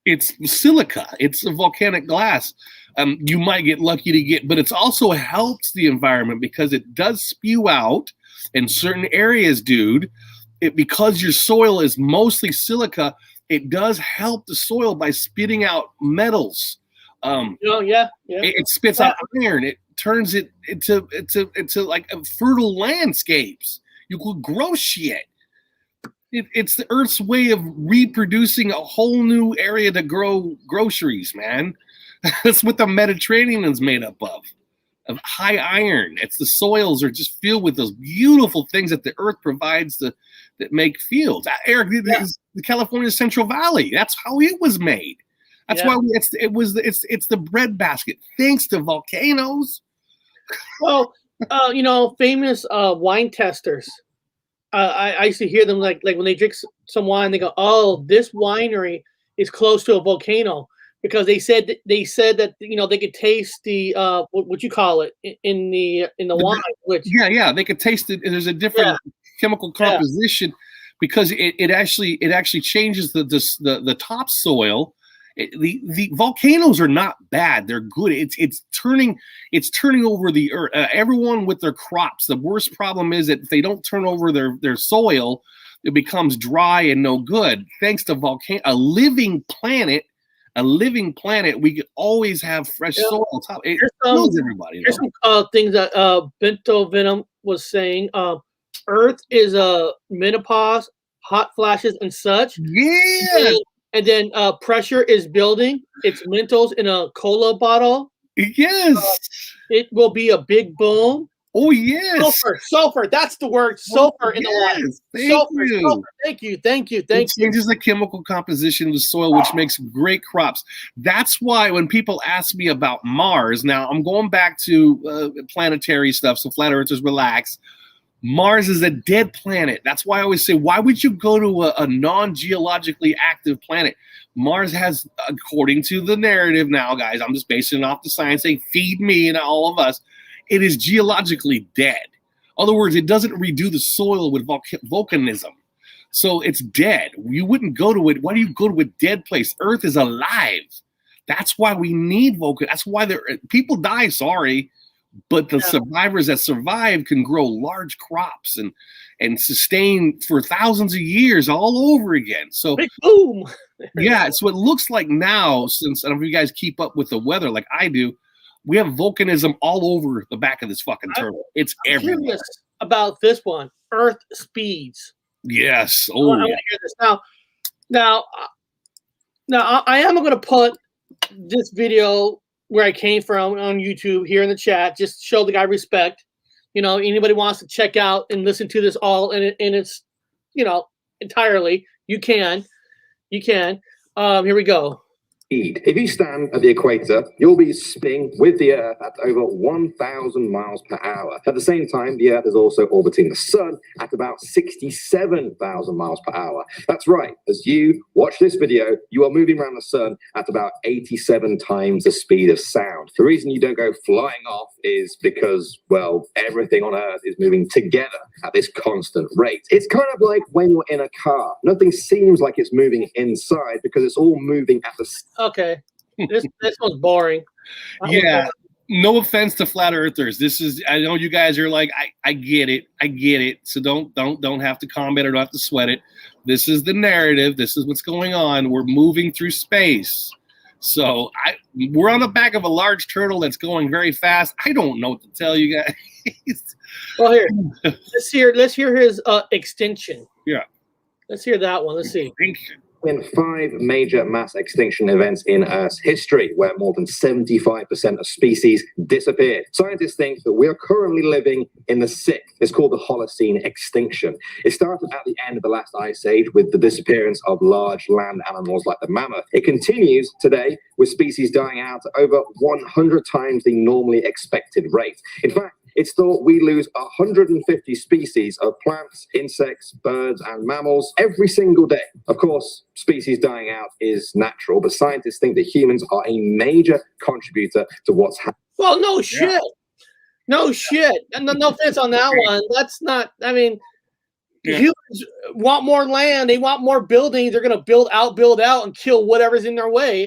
It's silica. It's a volcanic glass. You might get lucky to get, but it's also helps the environment because it does spew out in certain areas, dude. Because your soil is mostly silica, it does help the soil by spitting out metals. It spits out iron. It turns it into like fertile landscapes. You could grow shit. It's the Earth's way of reproducing a whole new area to grow groceries, man. That's what the Mediterranean is made up of high iron. It's the soils are just filled with those beautiful things that the Earth provides that make fields. Eric, the California Central Valley. That's how it was made. That's why it's the breadbasket. Thanks to volcanoes. Well, famous wine testers. I used to hear them like when they drink some wine, they go, "Oh, this winery is close to a volcano," because they said that they could taste the what you call it in the wine. Which they could taste it. There's a different chemical composition because it actually changes the topsoil, The volcanoes are not bad. They're good. It's turning over the earth. Everyone with their crops. The worst problem is that if they don't turn over their soil, it becomes dry and no good. Thanks to a living planet, we could always have fresh soil on top. It kills everybody. Here's some things that Bento Venom was saying. Earth is menopause, hot flashes, and such. Yeah. And then pressure is building. It's Mentos in a cola bottle. Yes. It will be a big boom. Oh, yes. Sulfur. That's the word. Sulfur in the water. Sulfur. Thank you. It changes the chemical composition of the soil, which makes great crops. That's why when people ask me about Mars, now I'm going back to planetary stuff, so flat earthers relax. Mars is a dead planet. That's why I always say, why would you go to a non-geologically active planet? Mars has, according to the narrative now, guys, I'm just basing it off the science, saying feed me and all of us, it is geologically dead. In other words, it doesn't redo the soil with volcanism. So it's dead. You wouldn't go to it. Why do you go to a dead place? Earth is alive. That's why we need volcanoes. That's why people die, sorry. But the survivors that survive can grow large crops and sustain for thousands of years all over again. So big boom. Yeah, so it looks like now, since I don't know if you guys keep up with the weather like I do, we have volcanism all over the back of this fucking turtle. It's everywhere. Curious about this one, Earth speeds. Yes. Oh, I want to hear this now. I am going to put this video where I came from on YouTube here in the chat. Just show the guy respect. You know, anybody wants to check out and listen to this all in its, entirely. You can. Here we go. If you stand at the equator, you'll be spinning with the Earth at over 1,000 miles per hour. At the same time, the Earth is also orbiting the Sun at about 67,000 miles per hour. That's right. As you watch this video, you are moving around the Sun at about 87 times the speed of sound. The reason you don't go flying off is because, well, everything on Earth is moving together at this constant rate. It's kind of like when you're in a car. Nothing seems like it's moving inside because it's all moving at the Okay, this one's boring. Yeah, no offense to flat earthers. I know you guys are like, I get it. So don't have to comment or don't have to sweat it. This is the narrative. This is what's going on. We're moving through space. So we're on the back of a large turtle that's going very fast. I don't know what to tell you guys. Well, here, let's hear his Extinction. Yeah, let's hear that one. Let's see. Extinction. In 5 major mass extinction events in Earth's history, where more than 75% of species disappeared. Scientists think that we are currently living in the 6th. It's called the Holocene extinction. It started at the end of the last ice age with the disappearance of large land animals like the mammoth. It continues today with species dying out at over 100 times the normally expected rate. In fact, it's thought we lose 150 species of plants, insects, birds, and mammals every single day. Of course, species dying out is natural, but scientists think that humans are a major contributor to what's happening. Well, no shit. No shit. And no offense on that one. That's not, humans want more land. They want more buildings. They're going to build out, and kill whatever's in their way.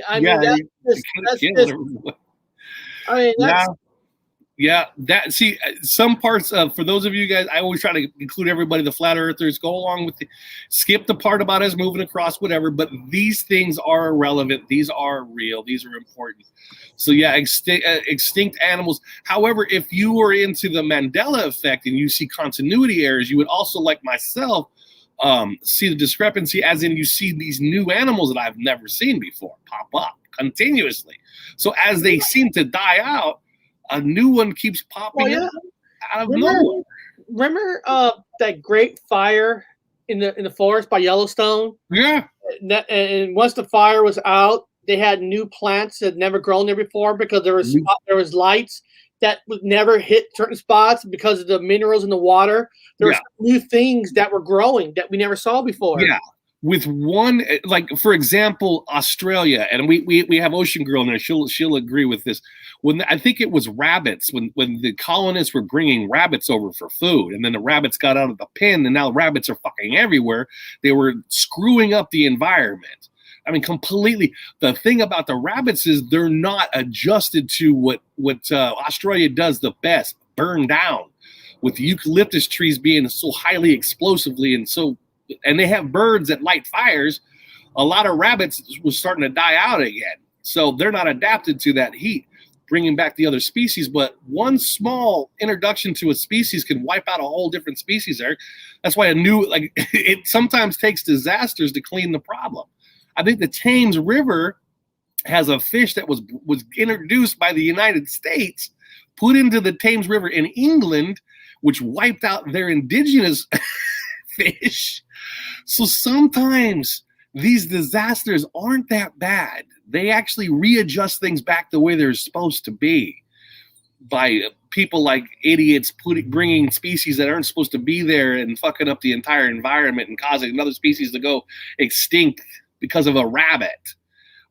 Some parts for those of you guys, I always try to include everybody, the flat earthers, go along with skip the part about us moving across, whatever, but these things are irrelevant. These are real. These are important. So yeah, extinct animals. However, if you were into the Mandela effect and you see continuity errors, you would also, like myself, see the discrepancy, as in you see these new animals that I've never seen before pop up continuously. So as they seem to die out, a new one keeps popping up out of nowhere. Remember that great fire in the forest by Yellowstone? Yeah. And once the fire was out, they had new plants that had never grown there before because there was lights that would never hit certain spots because of the minerals in the water. There were new things that were growing that we never saw before. Yeah. With one, like for example, Australia, and we have Ocean Girl in there. She'll agree with this. When I think it was rabbits, when the colonists were bringing rabbits over for food, and then the rabbits got out of the pen, and now rabbits are fucking everywhere. They were screwing up the environment. I mean, completely. The thing about the rabbits is they're not adjusted to what Australia does the best, burn down, with the eucalyptus trees being so highly explosively and they have birds that light fires. A lot of rabbits was starting to die out again. So they're not adapted to that heat, bringing back the other species. But one small introduction to a species can wipe out a whole different species, Eric. That's why it sometimes takes disasters to clean the problem. I think the Thames River has a fish that was introduced by the United States, put into the Thames River in England, which wiped out their indigenous fish. So sometimes these disasters aren't that bad. They actually readjust things back the way they're supposed to be by people like idiots bringing species that aren't supposed to be there and fucking up the entire environment and causing another species to go extinct because of a rabbit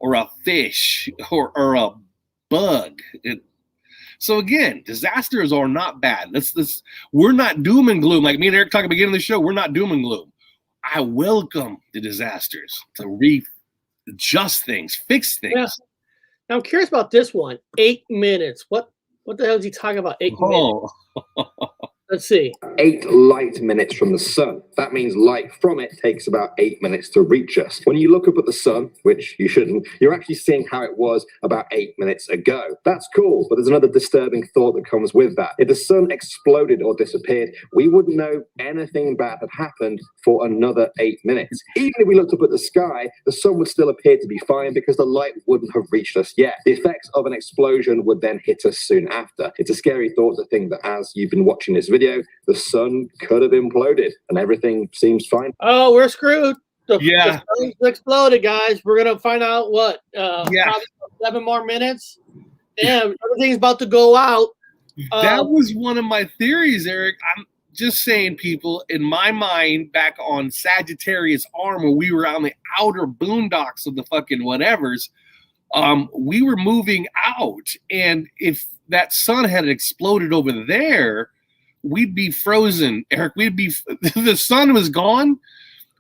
or a fish or a bug. So again, disasters are not bad. We're not doom and gloom. Like me and Eric talked at the beginning of the show, we're not doom and gloom. I welcome the disasters to readjust things, fix things. Yeah. Now I'm curious about this one. 8 minutes. What the hell is he talking about? 8 minutes. Let's see. 8 light minutes from the sun. That means light from it takes about 8 minutes to reach us. When you look up at the sun, which you shouldn't, you're actually seeing how it was about 8 minutes ago. That's cool, but there's another disturbing thought that comes with that. If the sun exploded or disappeared, we wouldn't know anything bad had happened for another 8 minutes. Even if we looked up at the sky, the sun would still appear to be fine because the light wouldn't have reached us yet. The effects of an explosion would then hit us soon after. It's a scary thought to think that as you've been watching this video, the sun could have imploded and everything seems fine. Oh, we're screwed. The sun exploded, guys. We're gonna find out what probably 7 more minutes. Damn, everything's about to go out. That was one of my theories, Eric. I'm just saying, people, in my mind, back on Sagittarius Arm, when we were on the outer boondocks of the fucking whatevers, we were moving out, and if that sun had exploded over there, we'd be frozen, Eric. The sun was gone.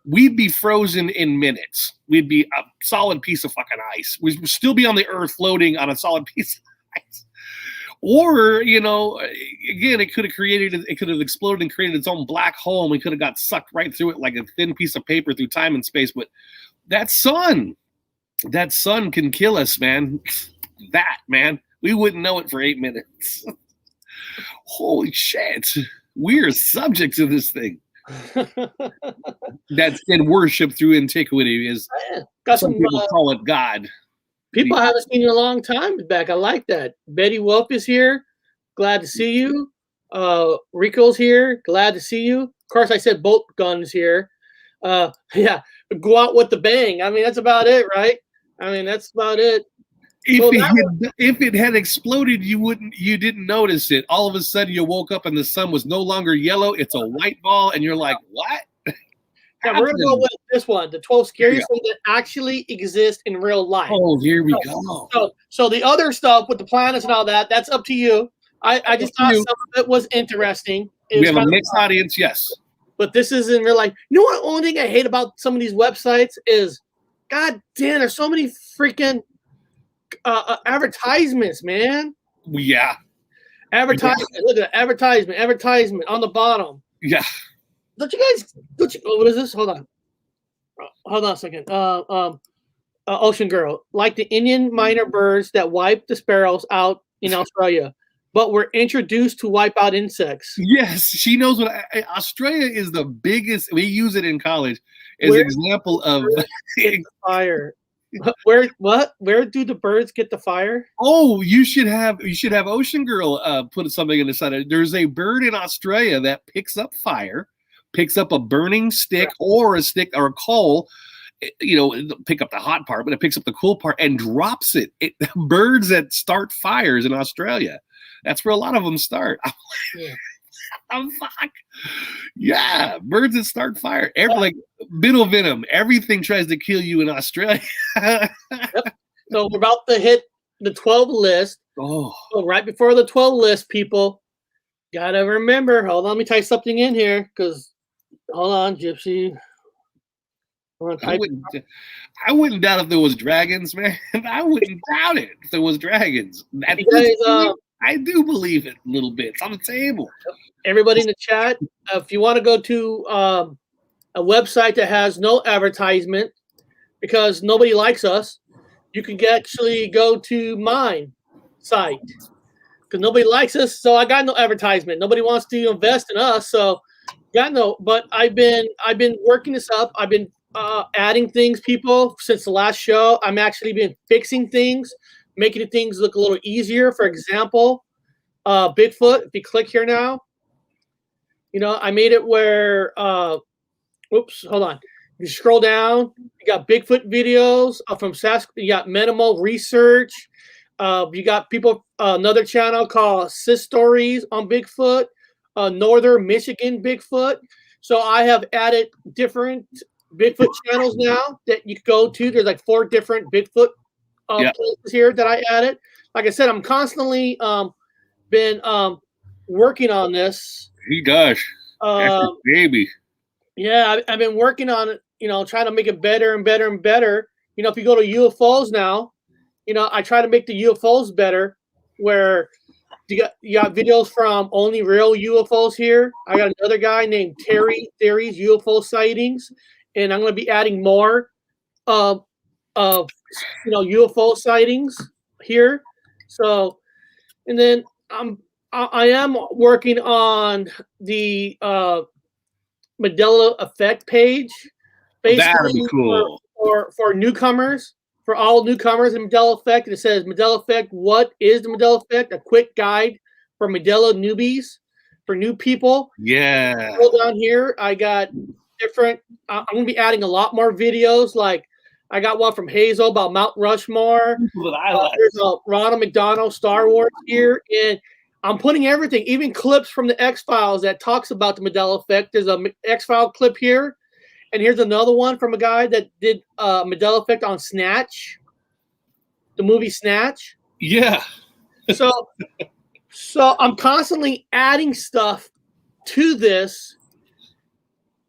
We'd be frozen in minutes. We'd be a solid piece of fucking ice. We'd still be on the earth floating on a solid piece of ice. Or, again, it could have exploded and created its own black hole, and we could have got sucked right through it like a thin piece of paper through time and space. But that sun can kill us, man. We wouldn't know it for 8 minutes. Holy shit. We're subject to this thing. That's been worshipped through antiquity. Some people call it God. People I haven't seen in a long time back. I like that. Betty Wolf is here. Glad to see you. Rico's here. Glad to see you. Of course, I said bolt guns here. Go out with the bang. I mean, that's about it, right? That's about it. If it had exploded, you didn't notice it. All of a sudden, you woke up and the sun was no longer yellow. It's a white ball, and you're like, what? Yeah, we're going to go with this one, the 12 scariest ones that actually exist in real life. Oh, here we go. So the other stuff with the planets and all that, that's up to you. I just thought some of it was interesting. We have a mixed audience, yes. But this is in real life. You know what? The only thing I hate about some of these websites is, god damn, there's so many freaking advertisements, man. Yeah. Advertisement. Look at that. Advertisement on the bottom. Yeah. What is this? Hold on a second. Ocean Girl. Like the Indian minor birds that wipe the sparrows out in Australia, but were introduced to wipe out insects. Yes, she knows what Australia is the biggest. We use it in college as an example of fire. Where do the birds get the fire? Oh, you should have Ocean Girl put something in the side. There's a bird in Australia that picks up fire, picks up a burning stick or a stick or a coal, pick up the hot part, but it picks up the cool part and drops it. Birds that start fires in Australia. That's where a lot of them start. Oh, fuck. Yeah, birds that start fire. Like middle venom. Everything tries to kill you in Australia. Yep. So we're about to hit the 12 list. Oh. So right before the 12 list, people, gotta remember. Hold on, let me type something in here because hold on, Gypsy. I wouldn't doubt if there was dragons, man. I wouldn't doubt it if there was dragons. At this point, I do believe it a little bit. It's on the table. Everybody in the chat, if you want to go to a website that has no advertisement because nobody likes us, you can actually go to mine site because nobody likes us. So I got no advertisement. Nobody wants to invest in us. So got no. But I've been working this up. I've been adding things, people, since the last show. I'm actually been fixing things, making things look a little easier. For example, Bigfoot. If you click here now, I made it where. Oops, hold on. You scroll down. You got Bigfoot videos from Sask. You got minimal research. You got people. Another channel called Sis Stories on Bigfoot. Northern Michigan Bigfoot. So I have added different Bigfoot channels now that you can go to. There's like 4 different Bigfoot places here that I added. Like I said, I'm constantly been working on this. He does. Baby. Yeah, I've been working on it, trying to make it better and better and better. If you go to UFOs now, I try to make the UFOs better where you got videos from Only Real UFOs here. I got another guy named Terry Theories UFO Sightings, and I'm going to be adding more of UFO sightings here. So, and then I am working on the Mandela Effect page, basically. That'd be cool for newcomers. For all newcomers in Mandela Effect, it says Mandela Effect. What is the Mandela Effect? A quick guide for Mandela newbies, for new people. Yeah. Scroll down here. I got different. I'm gonna be adding a lot more videos. Like I got one from Hazel about Mount Rushmore. There's a Ronald McDonald Star Wars here, and I'm putting everything, even clips from the X-Files that talks about the Mandela Effect. There's a X-File clip here. And here's another one from a guy that did Mandela Effect on Snatch, the movie Snatch. Yeah. So I'm constantly adding stuff to this,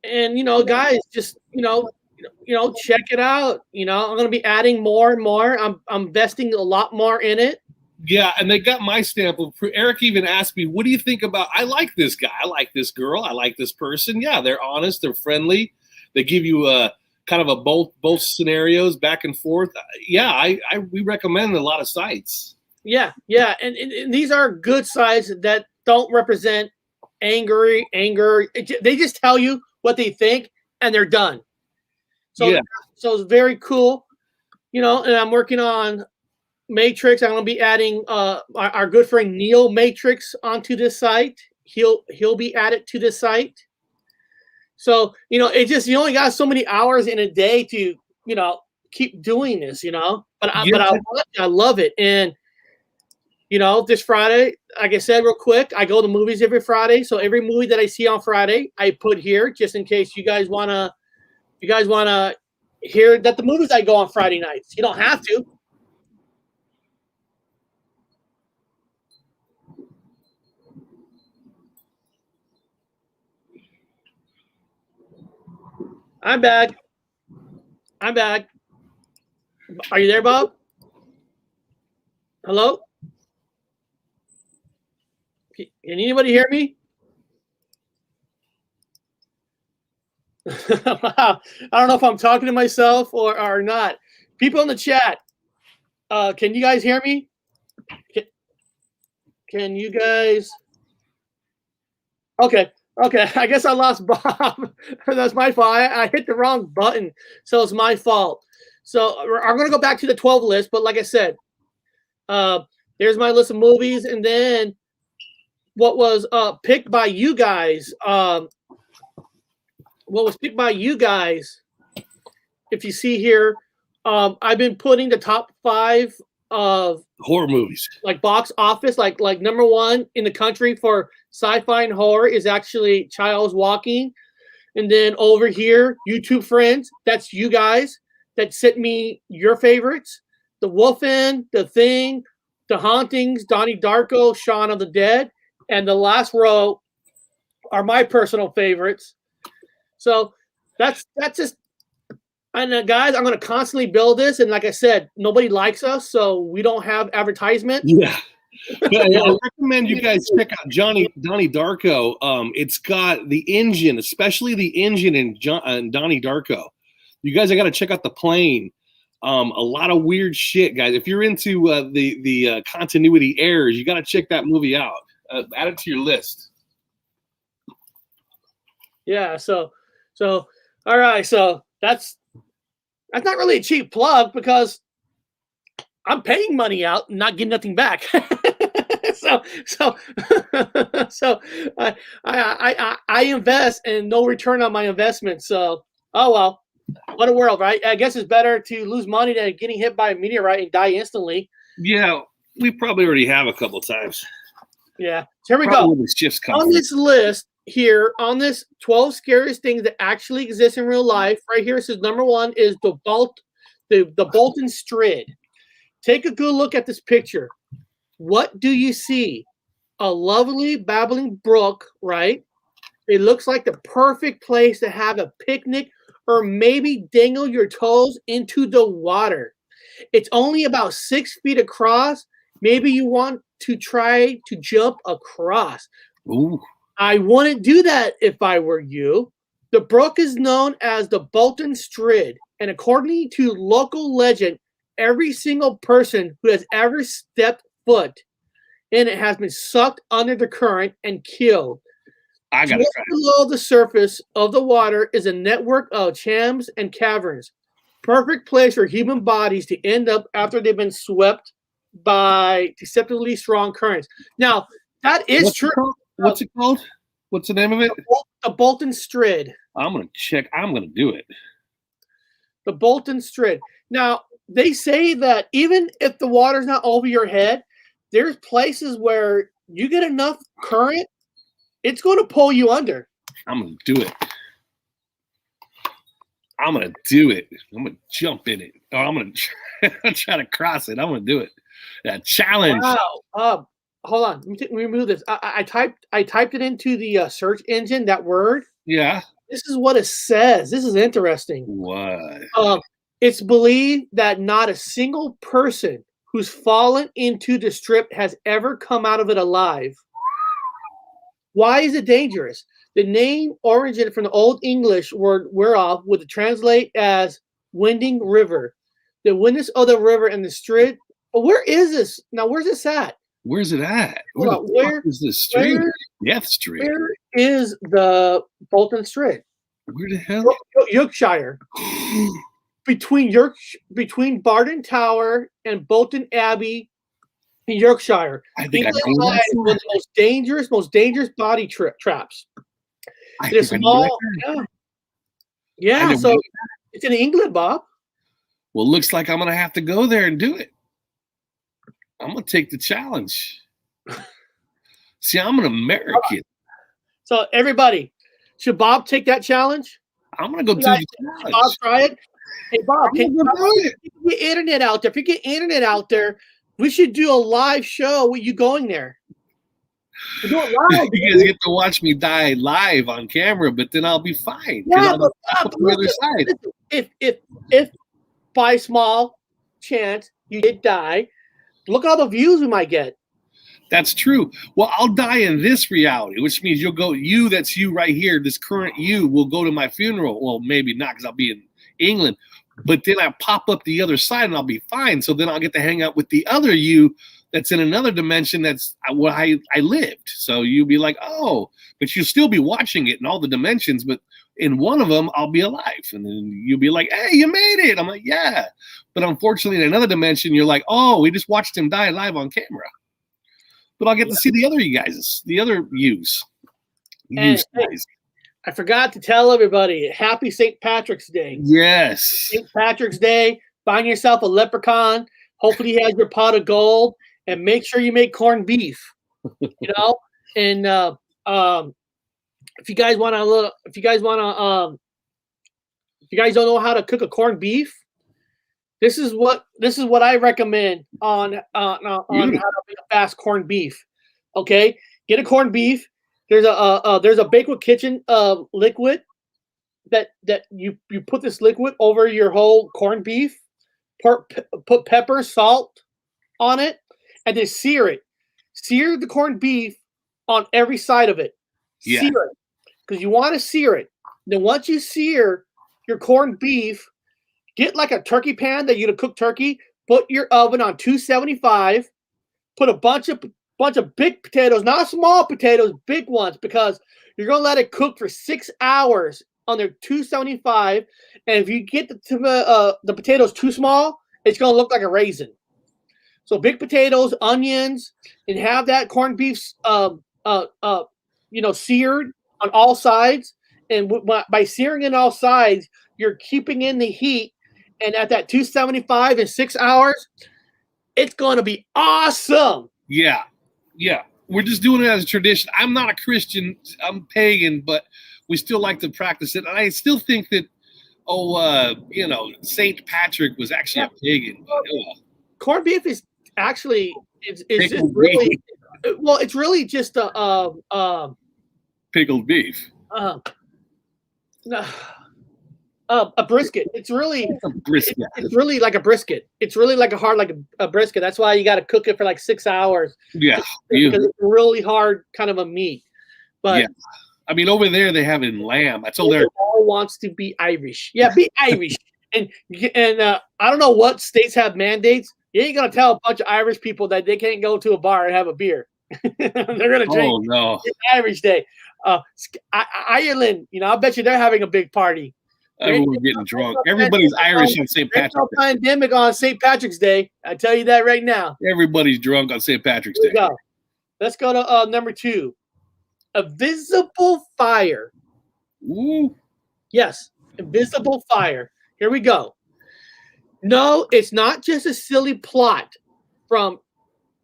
and guys, just check it out. I'm going to be adding more and more. I'm investing a lot more in it. Yeah, and they got my stamp. Eric even asked me, "What do you think about?" I like this guy. I like this girl. I like this person. Yeah, they're honest. They're friendly. They give you a kind of a both scenarios back and forth. Yeah, we recommend a lot of sites. Yeah, and these are good sites that don't represent anger. They just tell you what they think, and they're done. So it's very cool, and I'm working on Matrix. I'm going to be adding our good friend Neil Matrix onto this site. He'll be added to this site. So, it just, you only got so many hours in a day to, keep doing this, but I love it. And, this Friday, like I said, real quick, I go to movies every Friday. So every movie that I see on Friday, I put here just in case you guys want to hear that the movies I go on Friday nights. You don't have to. I'm back. Are you there, Bob? Hello? Can anybody hear me? Wow. I don't know if I'm talking to myself or not. People in the chat, can you guys hear me? Can you guys? Okay, I guess I lost Bob. That's my fault. I hit the wrong button, so it's my fault. So I'm going to go back to the 12 list, but like I said, there's my list of movies, and then what was picked by you guys. If you see here, I've been putting the top 5 of horror movies, like box office, like number 1 in the country for sci-fi and horror is actually Child's Walking. And then over here, YouTube friends, that's you guys that sent me your favorites. The Wolfen, The Thing, The Hauntings, Donnie Darko, Shaun of the Dead. And the last row are my personal favorites. So that's just And guys, I'm going to constantly build this. And like I said, nobody likes us, so we don't have advertisement. Yeah. I recommend you guys check out Donnie Darko. It's got the engine, especially the engine in Donnie Darko. You guys, I got to check out the plane. A lot of weird shit, guys. If you're into the continuity errors, you got to check that movie out. Add it to your list. Yeah. So all right. So that's not really a cheap plug because I'm paying money out and not getting nothing back. so I invest and no return on my investment. So, oh well, what a world, right? I guess it's better to lose money than getting hit by a meteorite and die instantly. Yeah, we probably already have a couple times. Yeah. So here we go. On this list here, on this 12 scariest things that actually exist in real life, right here, it says number 1 is the Bolton Strip. Take a good look at this picture. What do you see? A lovely babbling brook, right? It looks like the perfect place to have a picnic or maybe dangle your toes into the water. It's only about 6 feet across. Maybe you want to try to jump across. Ooh. I wouldn't do that if I were you. The brook is known as the Bolton Strip, and according to local legend, every single person who has ever stepped foot in it has been sucked under the current and killed. Just below the surface of the water is a network of chams and caverns. Perfect place for human bodies to end up after they've been swept by deceptively strong currents. Now, that is true. What's it called? What's the name of it? The Bolton Strip. I'm going to check. I'm going to do it. The Bolton Strip. Now, they say that even if the water's not over your head, there's places where you get enough current, it's going to pull you under. I'm going to do it. I'm going to do it. I'm going to jump in it. Or I'm going to try to cross it. I'm going to do it. That challenge. Wow. Hold on. Let me remove this. I typed it into the search engine, that word. Yeah. This is what it says. This is interesting. What? It's believed that not a single person who's fallen into the strip has ever come out of it alive. Why is it dangerous? The name originated from the Old English word whereof would translate as winding river. The windness of the river and the strip. Where is this? Now, where's this at? Where's it at? Where is this street? Death Street. Where is the Bolton Strip? Where the hell? Yorkshire. Between Barton Tower and Bolton Abbey in Yorkshire. I think one of the most dangerous body traps. It's small. Yeah. So it's in England, Bob. Well, it looks like I'm gonna have to go there and do it. I'm gonna take the challenge. See, I'm an American. So everybody, should Bob take that challenge? I'm gonna go do the challenge. Bob, try it. Hey Bob, can you get internet out there? If you get internet out there, we should do a live show with you going there. We'll do it live. You guys get to watch me die live on camera, but then I'll be fine. Yeah, but on the other side. If by small chance you did die, look at all the views we might get. That's true. Well, I'll die in this reality, which means you'll go. That's you right here. This current you will go to my funeral. Well, maybe not because I'll be in England. But then I pop up the other side and I'll be fine. So then I'll get to hang out with the other you that's in another dimension that's where I lived. So you'll be like, oh, but you'll still be watching it in all the dimensions. But in one of them, I'll be alive. And then you'll be like, hey, you made it. I'm like, yeah. But unfortunately, in another dimension, you're like, oh, we just watched him die live on camera. But I'll get to see the other you guys, the other yous. Guys. I forgot to tell everybody, happy St. Patrick's Day. Yes. St. Patrick's Day. Find yourself a leprechaun. Hopefully he has your pot of gold. And make sure you make corned beef. You know? And if you guys don't know how to cook a corned beef, this is what I recommend on how to make a fast corned beef. Okay? Get a corned beef. There's a Bakewell Kitchen liquid that you put this liquid over your whole corned beef, put pepper, salt on it, and then sear it. Sear the corned beef on every side of it. Yeah. Sear it, because you want to sear it. Then once you sear your corned beef, get like a turkey pan that you're gonna cook turkey. Put your oven on 275. Put a bunch of big potatoes, not small potatoes, big ones, because you're gonna let it cook for 6 hours on their 275. And if you get the potatoes too small, it's gonna look like a raisin. So big potatoes, onions, and have that corned beef, seared on all sides. And by searing it on all sides, you're keeping in the heat. And at that 275 in 6 hours, it's going to be awesome. Yeah. We're just doing it as a tradition. I'm not a Christian. I'm pagan, but we still like to practice it. And I still think that, St. Patrick was actually a pagan. But, corned beef is actually it's just really well. It's really just pickled beef. A brisket. It's really a brisket. It's really like a brisket. It's really like a brisket. That's why you got to cook it for like 6 hours. Yeah, because it's a really hard kind of a meat. But yeah. I mean, over there they have it in lamb. I told her all wants to be Irish. Yeah, be Irish. And I don't know what states have mandates. You ain't gonna tell a bunch of Irish people that they can't go to a bar and have a beer. They're gonna drink. Oh no, it's Irish Day. Ireland, I bet you they're having a big party. Everyone's getting drunk. Everybody's Irish on St. Patrick's Day. Pandemic on St. Patrick's Day. I tell you that right now. Everybody's drunk on St. Patrick's Day. Go. Let's go to number 2. Invisible fire. Ooh. Yes, invisible fire. Here we go. No, it's not just a silly plot from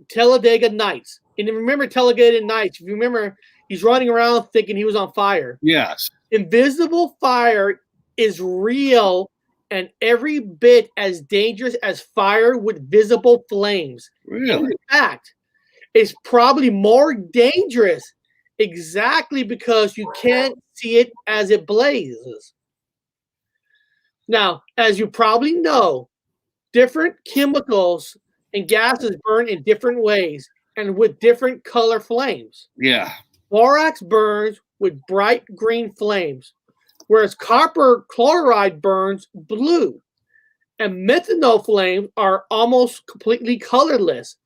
Talladega Nights. And remember Talladega Nights. If you remember, he's running around thinking he was on fire. Yes. Invisible fire is real and every bit as dangerous as fire with visible flames. Really? In fact, it's probably more dangerous exactly because you can't see it as it blazes. Now, as you probably know, different chemicals and gases burn in different ways and with different color flames. Yeah. Borax burns with bright green flames, whereas copper chloride burns blue. And methanol flames are almost completely colorless.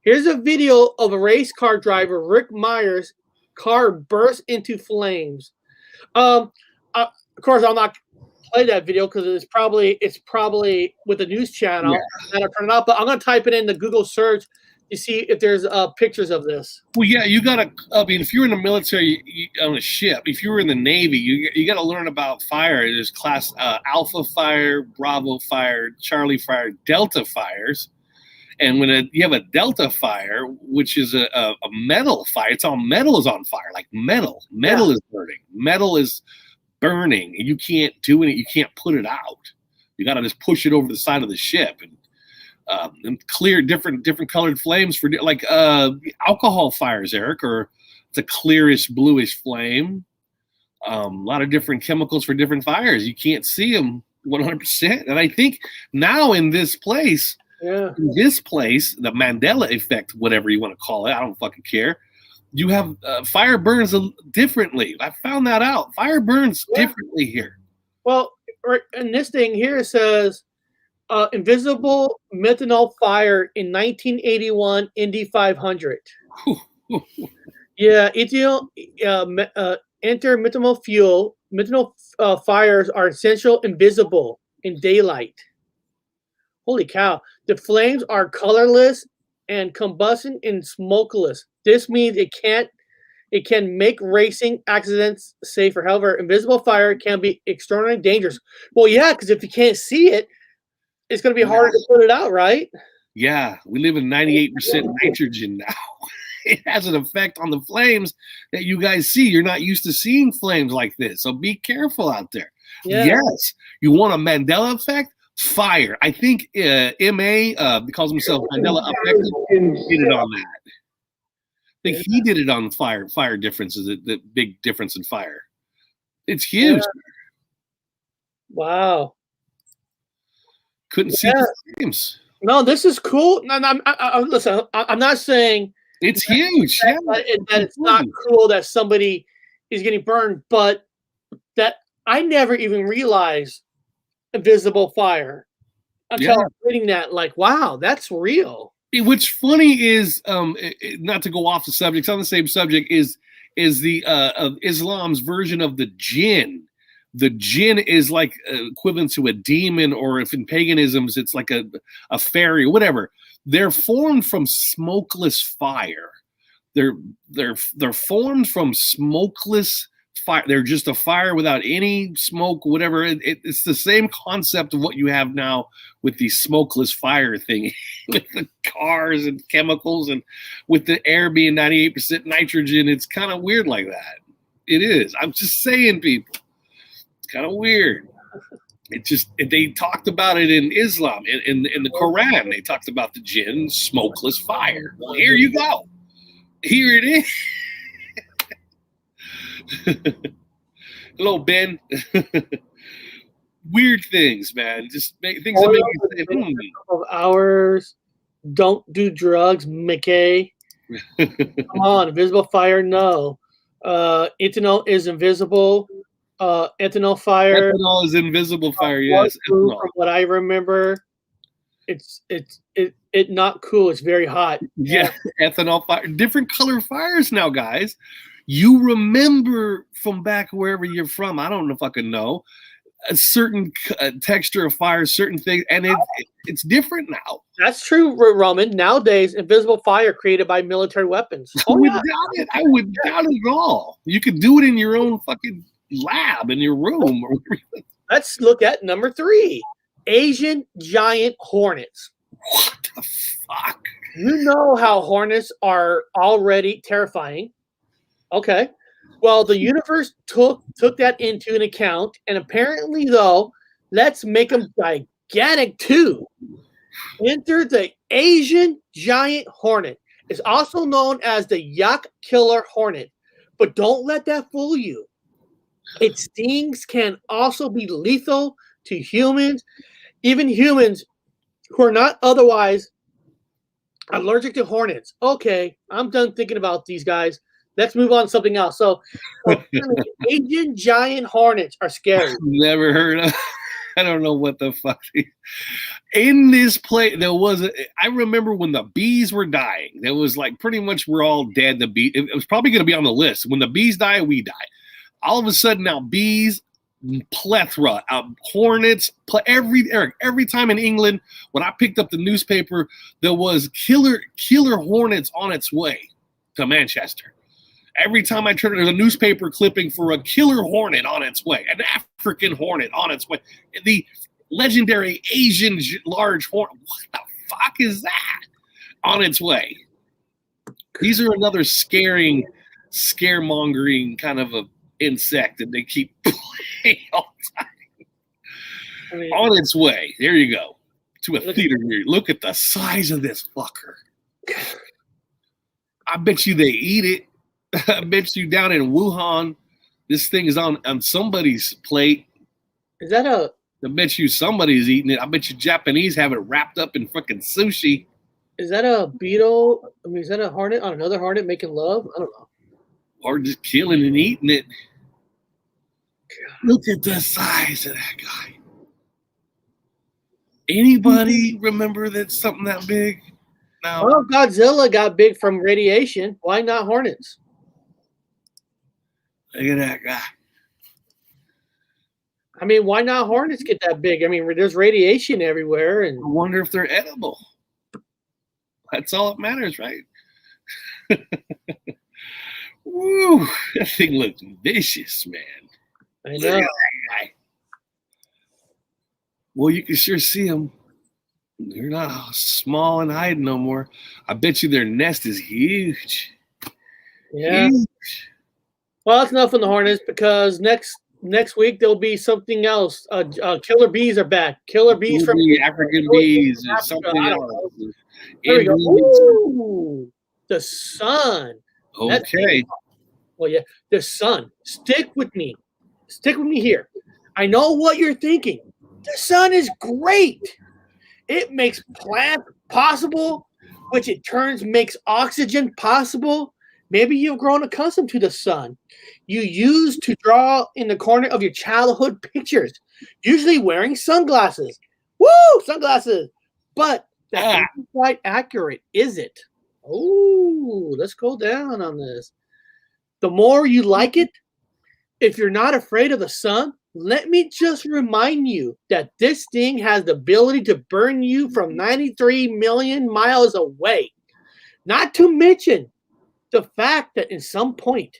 Here's a video of a race car driver, Rick Meyer's car burst into flames. Of course, I'll not play that video because it's probably with the news channel. And I'll turn it up, but I'm going to type it in the Google search to see if there's pictures of this. Well, yeah, you got to, if you're in the military on a ship, if you were in the Navy, you got to learn about fire. There's class Alpha fire, Bravo fire, Charlie fire, Delta fires. And when you have a Delta fire, which is a metal fire, it's all metal is on fire, like metal. Metal is burning. Metal is burning, and you can't do it. You can't put it out. You got to just push it over the side of the ship and clear different colored flames for like alcohol fires, Eric, or it's a clearish bluish flame. A lot of different chemicals for different fires. You can't see them 100%. And I think now in this place. Yeah. In this place, the Mandela effect, whatever you want to call it, I don't fucking care. You have fire burns differently. I found that out. Fire burns differently here. Well, in this thing here it says invisible methanol fire in 1981 Indy 500. Yeah, enter methanol fuel. Methanol fires are essential invisible in daylight. Holy cow. The flames are colorless and combustion and smokeless. This means it can make racing accidents safer. However, invisible fire can be extraordinarily dangerous. Well, yeah, because if you can't see it, it's going to be harder to put it out, right? Yeah, we live in 98% nitrogen now. It has an effect on the flames that you guys see. You're not used to seeing flames like this, so be careful out there. Yeah. Yes, you want a Mandela effect? Fire. I think M.A. Calls himself Mandela Effect. Did it on that. I think he did it on fire differences, the big difference in fire. It's huge. Wow. Couldn't see the flames. No, this is cool. No, listen, I'm not saying it's huge. That it's not cool that somebody is getting burned, but that I never even realized invisible fire until I was reading that. Like, wow, that's real. What's funny is, not to go off the subject, it's on the same subject, is the of Islam's version of the jinn. The jinn is like equivalent to a demon, or if in paganisms it's like a fairy or whatever. They're formed from smokeless fire. They're formed from smokeless fire. They're just a fire without any smoke, whatever. It's the same concept of what you have now with the smokeless fire thing, with the cars and chemicals, and with the air being 98% nitrogen. It's kind of weird like that. It is. I'm just saying, people. It's kind of weird. They talked about it in Islam, in the Quran. They talked about the jinn, smokeless fire. Well, here you go. Here it is. Hello, Ben. Weird things, man. Just things that make you say, of hours. Don't do drugs, Mickey. Come on, invisible fire, no. Ethanol is invisible. Ethanol fire. Ethanol is invisible fire, yes. From what I remember, it's not cool. It's very hot. Yeah, ethanol fire. Different color fires now, guys. You remember from back wherever you're from, I don't fucking know, a certain texture of fire, certain things, and it's different now. That's true, Roman. Nowadays, invisible fire created by military weapons. I would doubt it at all. You could do it in your own fucking lab in your room. Let's look at number 3. Asian giant hornets. What the fuck? You know how hornets are already terrifying. Okay. Well, the universe took that into an account, and apparently, though, let's make them gigantic too. Enter the Asian giant hornet. It's also known as the yak killer hornet, but don't let that fool you. Its stings can also be lethal to humans, even humans who are not otherwise allergic to hornets. Okay, I'm done thinking about these guys. Let's move on to something else. So, Asian giant hornets are scary. Never heard of. I don't know what the fuck. In this play, there was I remember when the bees were dying. There was like pretty much we're all dead. It was probably going to be on the list. When the bees die, we die. All of a sudden now, bees, plethora, hornets. Every time in England, when I picked up the newspaper, there was killer hornets on its way to Manchester. Every time I turn, there's a newspaper clipping for a killer hornet on its way, an African hornet on its way, the legendary Asian large hornet. What the fuck is that on its way? These are another scaremongering kind of a insect that they keep playing all the time. On its way. There you go. To a theater near you. Look at the size of this fucker. I bet you they eat it. I bet you down in Wuhan, this thing is on somebody's plate. Is that I bet you somebody's eating it. I bet you Japanese have it wrapped up in fucking sushi. Is that a beetle? I mean, is that a hornet on another hornet making love? I don't know. Or just killing and eating it. Look at the size of that guy. Anybody remember that something that big? No. Well, Godzilla got big from radiation. Why not hornets? Look at that guy. I mean, why not hornets get that big? I mean, there's radiation everywhere. And I wonder if they're edible. That's all that matters, right? Woo, that thing looks vicious, man. I know. Well, you can sure see them. They're not small and hiding no more. I bet you their nest is huge. Yeah. Huge. Well, that's enough on the hornets because next week there'll be something else. Killer bees are back. Killer bees from African bees or something else. There we go. Ooh, the sun. Okay. Well, yeah, the sun. Stick with me. Stick with me here. I know what you're thinking. The sun is great. It makes plants possible, which in turn makes oxygen possible. Maybe you've grown accustomed to the sun. You used to draw in the corner of your childhood pictures, usually wearing sunglasses. Woo, sunglasses. But that's not quite accurate, is it? Oh, let's go down on this. The more you like it, if you're not afraid of the sun, let me just remind you that this thing has the ability to burn you from 93 million miles away. Not to mention the fact that in some point,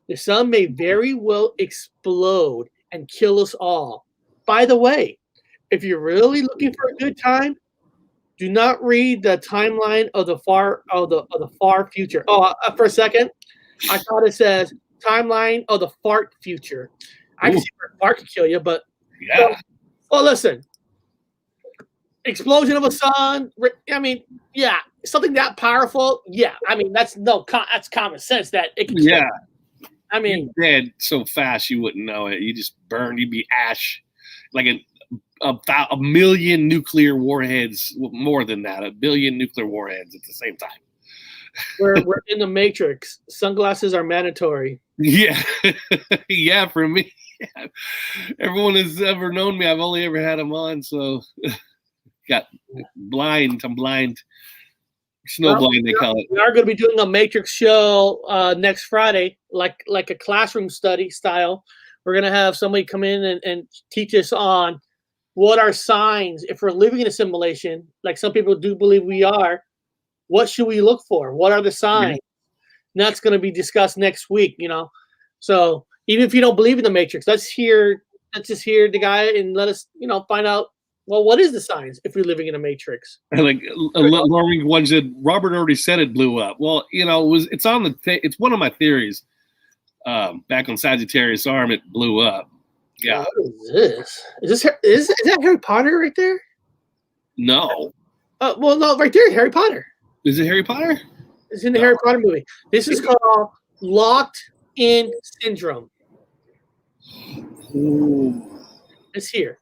the sun may very well explode and kill us all. By the way, if you're really looking for a good time, do not read the timeline of the far future. Oh, for a second, I thought it says timeline of the fart future. I can see where fart can kill you, but yeah. Well, listen. Explosion of a sun. I mean, yeah, something that powerful. Yeah, I mean that's common sense that it can kill you. I mean, you're dead so fast you wouldn't know it. You just burn. You'd be ash, like a million nuclear warheads. More than that, a billion nuclear warheads at the same time. We're in the Matrix. Sunglasses are mandatory. Yeah, yeah. For me, everyone has ever known me, I've only ever had them on. So, got blind. I'm blind. Snowblind, they call it. We are going to be doing a Matrix show next Friday, like a classroom study style. We're going to have somebody come in and teach us on what are signs if we're living in a simulation, like some people do believe we are. What should we look for? What are the signs? And that's going to be discussed next week, So even if you don't believe in the Matrix, let's just hear the guy and let us, find out, well, what is the signs if we're living in a Matrix? Like Lauren one said, Robert already said it blew up. Well, it's on it's one of my theories. Back on Sagittarius Arm, it blew up. Yeah. What is this? Is that Harry Potter right there? No. Well, no, right there, Harry Potter. Is it Harry Potter? It's in the Harry Potter movie. This is called Locked In Syndrome. Ooh. It's here.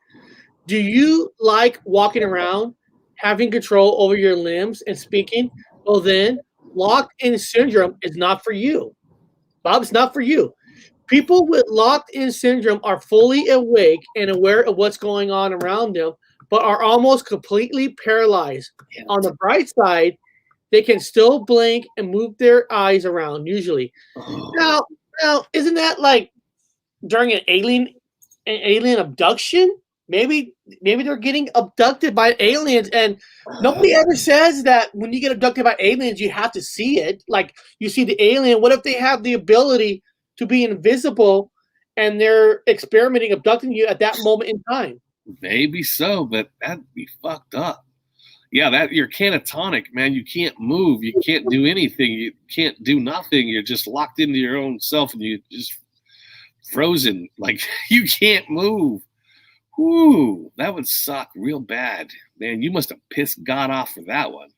Do you like walking around, having control over your limbs and speaking? Well, then, Locked In Syndrome is not for you. Bob, it's not for you. People with Locked In Syndrome are fully awake and aware of what's going on around them, but are almost completely paralyzed. Yeah. On the bright side, they can still blink and move their eyes around, usually. Now, isn't that like during an alien abduction? Maybe they're getting abducted by aliens, and nobody ever says that when you get abducted by aliens, you have to see it. Like you see the alien. What if they have the ability to be invisible and they're experimenting, abducting you at that moment in time? Maybe so, but that'd be fucked up. Yeah, that you're catatonic, man. You can't move. You can't do anything. You can't do nothing. You're just locked into your own self, and you just frozen. Like you can't move. Whoo, that would suck real bad, man. You must have pissed God off for that one.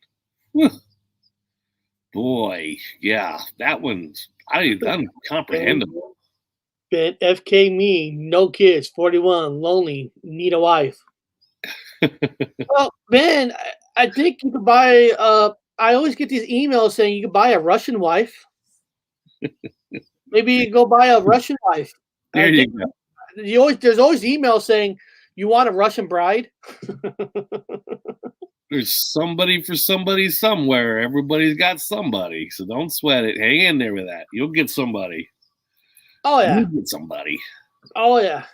Whew. Boy, yeah, that one's uncomprehendable. Ben, FK me, no kids, 41, lonely, need a wife. Well, Ben, I think you could buy. I always get these emails saying you could buy a Russian wife. Maybe you go buy a Russian wife. There you go. There's always emails saying you want a Russian bride. There's somebody for somebody somewhere. Everybody's got somebody, so don't sweat it. Hang in there with that. You'll get somebody. Oh yeah, you'll get somebody. Oh yeah.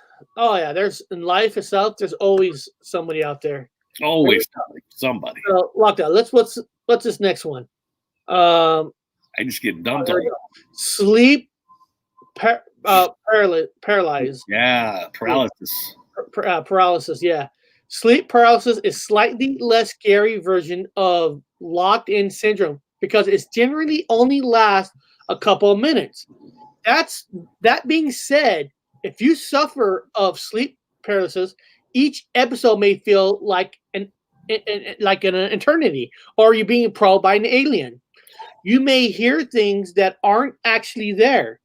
There's in life itself. There's always somebody out there. Always somebody. Lockdown. What's this next one? I just get dumped on. Sleep paralyzed. Yeah, paralysis. Paralysis. Yeah, sleep paralysis is slightly less scary version of Locked In Syndrome because it's generally only lasts a couple of minutes. That being said, if you suffer of sleep paralysis, each episode may feel like an eternity, or you're being probed by an alien. You may hear things that aren't actually there.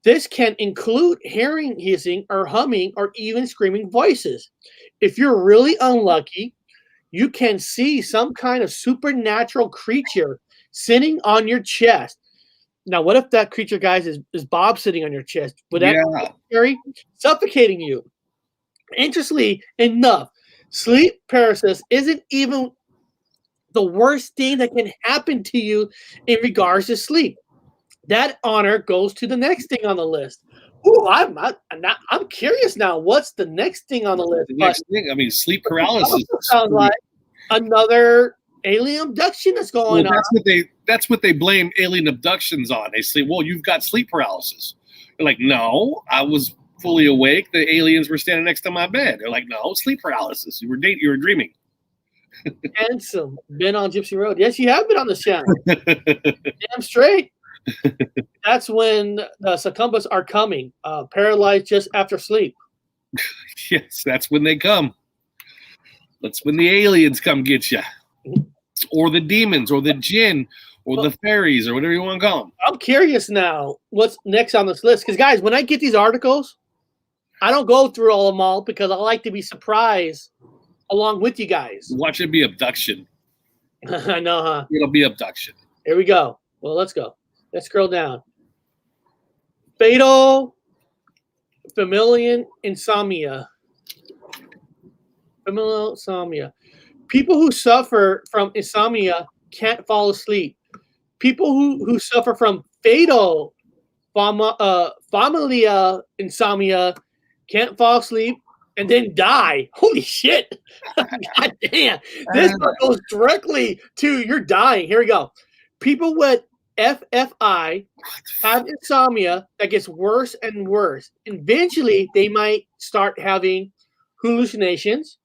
This can include hearing hissing or humming or even screaming voices. If you're really unlucky, you can see some kind of supernatural creature sitting on your chest. Now, what if that creature, guys, is Bob sitting on your chest? Would that be scary? Suffocating you. Interestingly enough, sleep paralysis isn't even the worst thing that can happen to you in regards to sleep. That honor goes to the next thing on the list. Ooh, I'm curious now. What's the next thing on the list? The next thing, I mean, sleep paralysis sounds like another alien abduction that's going on. That's what they blame alien abductions on. They say, "Well, you've got sleep paralysis." They're like, "No, I was fully awake. The aliens were standing next to my bed." They're like, "No, sleep paralysis. You were dreaming." Handsome, been on Gypsy Road. Yes, you have been on the channel. Damn straight. That's when the succumbus are coming, paralyzed just after sleep. Yes, that's when they come. That's when the aliens come get you, or the demons, or the jinn, or the fairies, or whatever you want to call them. I'm curious now. What's next on this list? Because guys, when I get these articles, I don't go through all of them all because I like to be surprised along with you guys. Watch it be abduction. I know, huh? It'll be abduction. Here we go. Well, let's go. Let's scroll down. Fatal familial insomnia. Familial insomnia. People who suffer from insomnia can't fall asleep. People who suffer from fatal familial insomnia can't fall asleep and then die. Holy shit. God damn. This goes directly to you're dying. Here we go. People with FFI have insomnia that gets worse and worse. Eventually, they might start having hallucinations,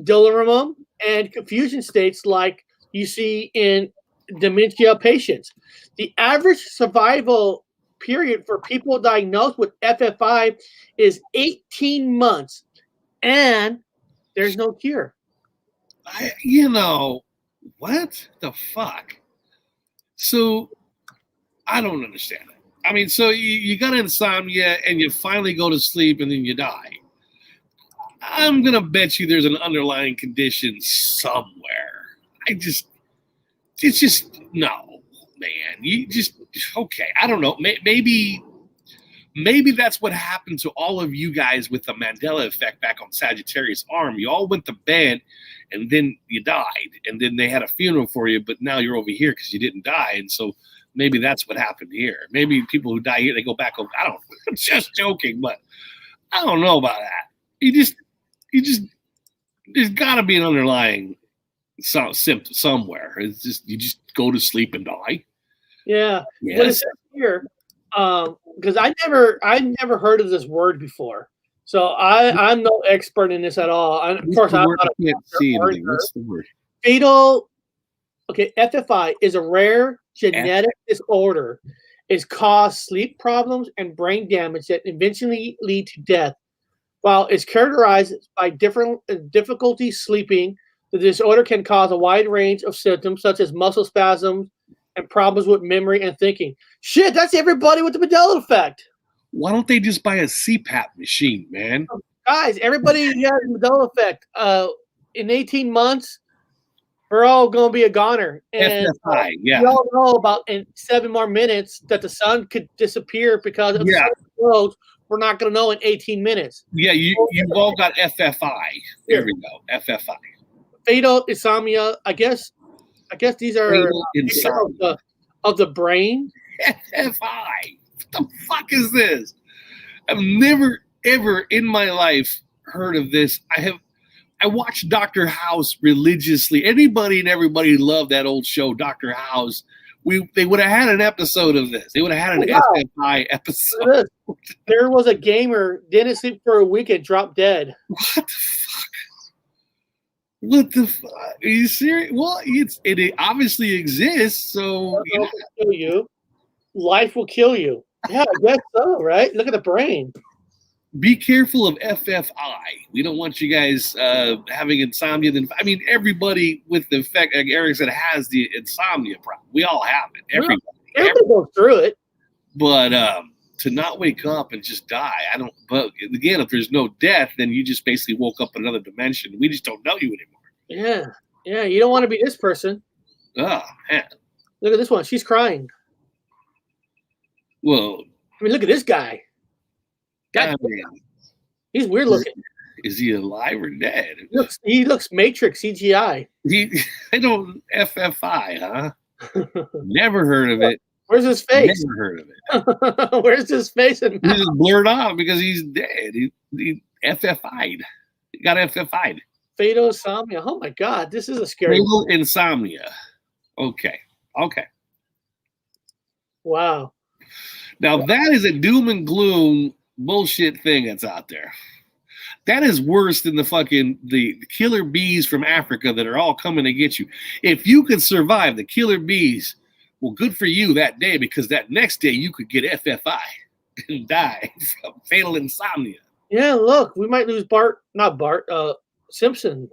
delirium, and confusion states like you see in dementia patients. The average survival period for people diagnosed with FFI is 18 months, and there's no cure. What the fuck? So, I don't understand it. I mean, so you got insomnia and you finally go to sleep and then you die. I'm going to bet you there's an underlying condition somewhere. It's just, no, man. Okay, I don't know. Maybe that's what happened to all of you guys with the Mandela effect back on Sagittarius Arm. You all went to bed and then you died, and then they had a funeral for you, but now you're over here because you didn't die, and so maybe that's what happened here. Maybe people who die here, they go back over. I don't know. I'm just joking, but I don't know about that. There's got to be an underlying symptom somewhere. It's just you just go to sleep and die. Yeah. Yes. What it says here, because I never heard of this word before. So I'm no expert in this at all. Of course, I'm not a can't see anything. What's the word? Fatal. Okay, FFI is a rare genetic disorder. It causes sleep problems and brain damage that eventually lead to death. While it's characterized by different difficulty sleeping, the disorder can cause a wide range of symptoms such as muscle spasms and problems with memory and thinking. Shit, that's everybody with the Mandela effect. Why don't they just buy a CPAP machine, man? Guys, everybody has the Mandela effect. In 18 months, we're all going to be a goner. And FFI, yeah. We all know about in 7 more minutes that the sun could disappear because of the sun close. We're not going to know in 18 minutes. Yeah, you've all got FFI. There we go, FFI. Fatal insomnia. I guess these are of the brain. FFI. What the fuck is this? I've never ever in my life heard of this. I watched Dr. House religiously. Anybody and everybody loved that old show, Dr. House. They would have had an episode of this. They would have had an FFI episode. There was a gamer, didn't sleep for a week and dropped dead. What the fuck? What the fuck? Are you serious? Well, it obviously exists, so kill you. Life will kill you. Yeah, I guess so, right? Look at the brain. Be careful of FFI. We don't want you guys having insomnia. Everybody with the effect, like Eric said, has the insomnia problem. We all have it. Everybody goes through it. But to not wake up and just die. I don't. But again, if there's no death, then you just basically woke up in another dimension. We just don't know you anymore. Yeah. You don't want to be this person. Oh man. Look at this one. She's crying. Well, I mean, look at this guy. He's weird looking. Is he alive or dead? He looks Matrix CGI. I don't FFI, huh? Never heard of it. Where's his face? Never heard of it. Where's his face? He's just blurred off because he's dead. He FFI'd. He got FFI'd. Fatal insomnia. Oh my God, this is a scary. Fatal insomnia. Okay. Wow. Now that is a doom and gloom bullshit thing that's out there. That is worse than the killer bees from Africa that are all coming to get you. If you could survive the killer bees, well, good for you that day, because that next day you could get FFI and die from fatal insomnia. Yeah, look, we might lose Simpson.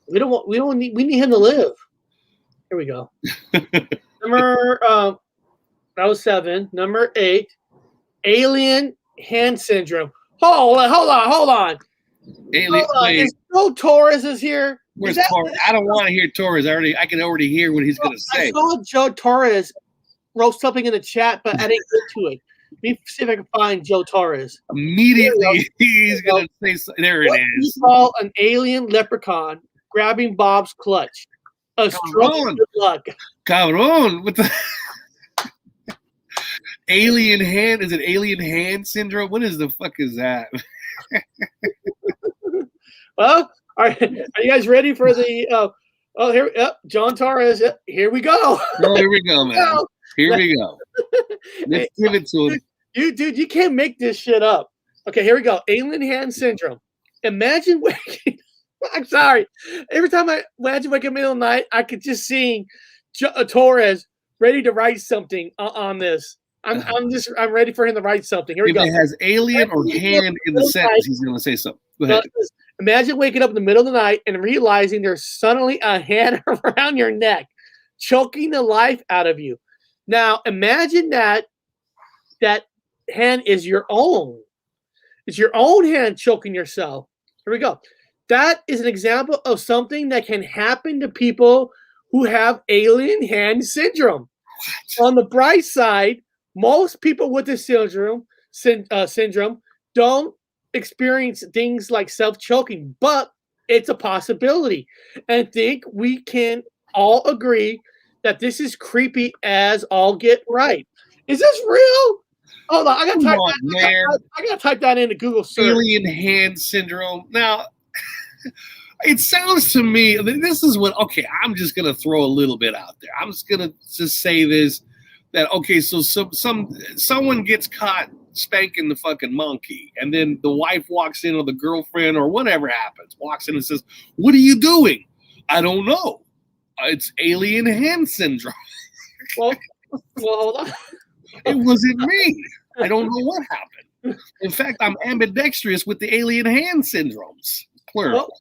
We need him to live. Here we go. Number that was 7. Number 8, alien hand syndrome. Hold on. Is Joe Torres is here? Where's Torres? I don't want to hear Torres. I can already hear what he's going to say. I saw Joe Torres wrote something in the chat, but I didn't get to it. Let me see if I can find Joe Torres. Immediately, he's going to say something. There it is. We call an alien leprechaun grabbing Bob's clutch. A stroke of good luck. Cabron. What the... Alien hand? Is it alien hand syndrome? What is the fuck is that? Well, all right. Are you guys ready for the John Torres? Here we go. Oh, here we go, man. Here we go. Let's give it to him. You can't make this shit up. Okay, here we go. Alien hand syndrome. Imagine waking. I'm sorry. Every time I imagine waking in the middle of the night, I could just see Torres ready to write something on this. I'm ready for him to write something. Here we go. If it has alien or hand in the sentence, he's going to say something. Go ahead. Imagine waking up in the middle of the night and realizing there's suddenly a hand around your neck, choking the life out of you. Now, imagine that hand is your own. It's your own hand choking yourself. Here we go. That is an example of something that can happen to people who have alien hand syndrome. What? On the bright side, most people with this syndrome don't experience things like self-choking, but it's a possibility. And I think we can all agree that this is creepy as all get right. Is this real? Hold on, I gotta type that into Google search. Alien hand syndrome. Now, it sounds to me, this is what, okay, I'm just gonna throw a little bit out there. I'm just gonna say this. That okay, so someone gets caught spanking the fucking monkey, and then the wife walks in, or the girlfriend, or whatever happens, walks in and says, "What are you doing?" I don't know. It's alien hand syndrome. Well, hold on. It wasn't me. I don't know what happened. In fact, I'm ambidextrous with the alien hand syndromes. Plural.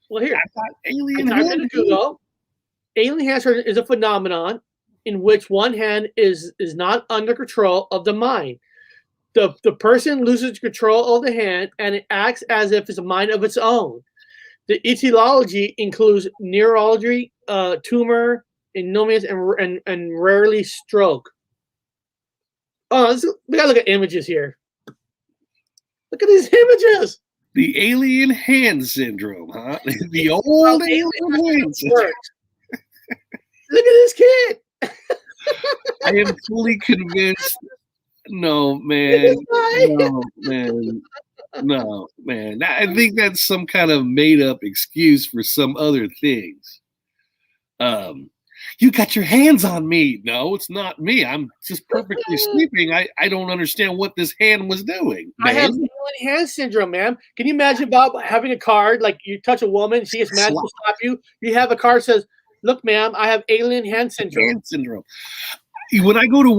Well here. Alien hand. Google. Alien hand syndrome is a phenomenon in which one hand is not under control of the mind. The person loses control of the hand, and it acts as if it's a mind of its own. The etiology includes neurology, tumor, pneumonias, and rarely stroke. Oh, we gotta look at images here. Look at these images. The alien hand syndrome, huh? The old alien hand syndrome. Look at this kid. I am fully convinced. No, man. No, man. I think that's some kind of made-up excuse for some other things. You got your hands on me. No, it's not me. I'm just perfectly sleeping. I don't understand what this hand was doing. Man. I have alien hand syndrome, man. Can you imagine, Bob, having a card, like you touch a woman, she gets mad to stop you. You have a card that says, "Look, ma'am, I have alien hand syndrome." Hand syndrome. When I go to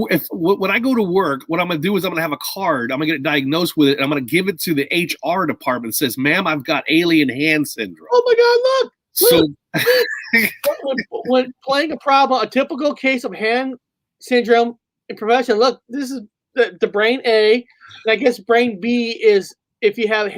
work, what I'm gonna do is I'm gonna have a card. I'm gonna get diagnosed with it, and I'm gonna give it to the HR department. It says, "Ma'am, I've got alien hand syndrome." Oh my God! Look. So when playing a problem, a typical case of hand syndrome in prevention. Look, this is the brain A, and I guess brain B is if you have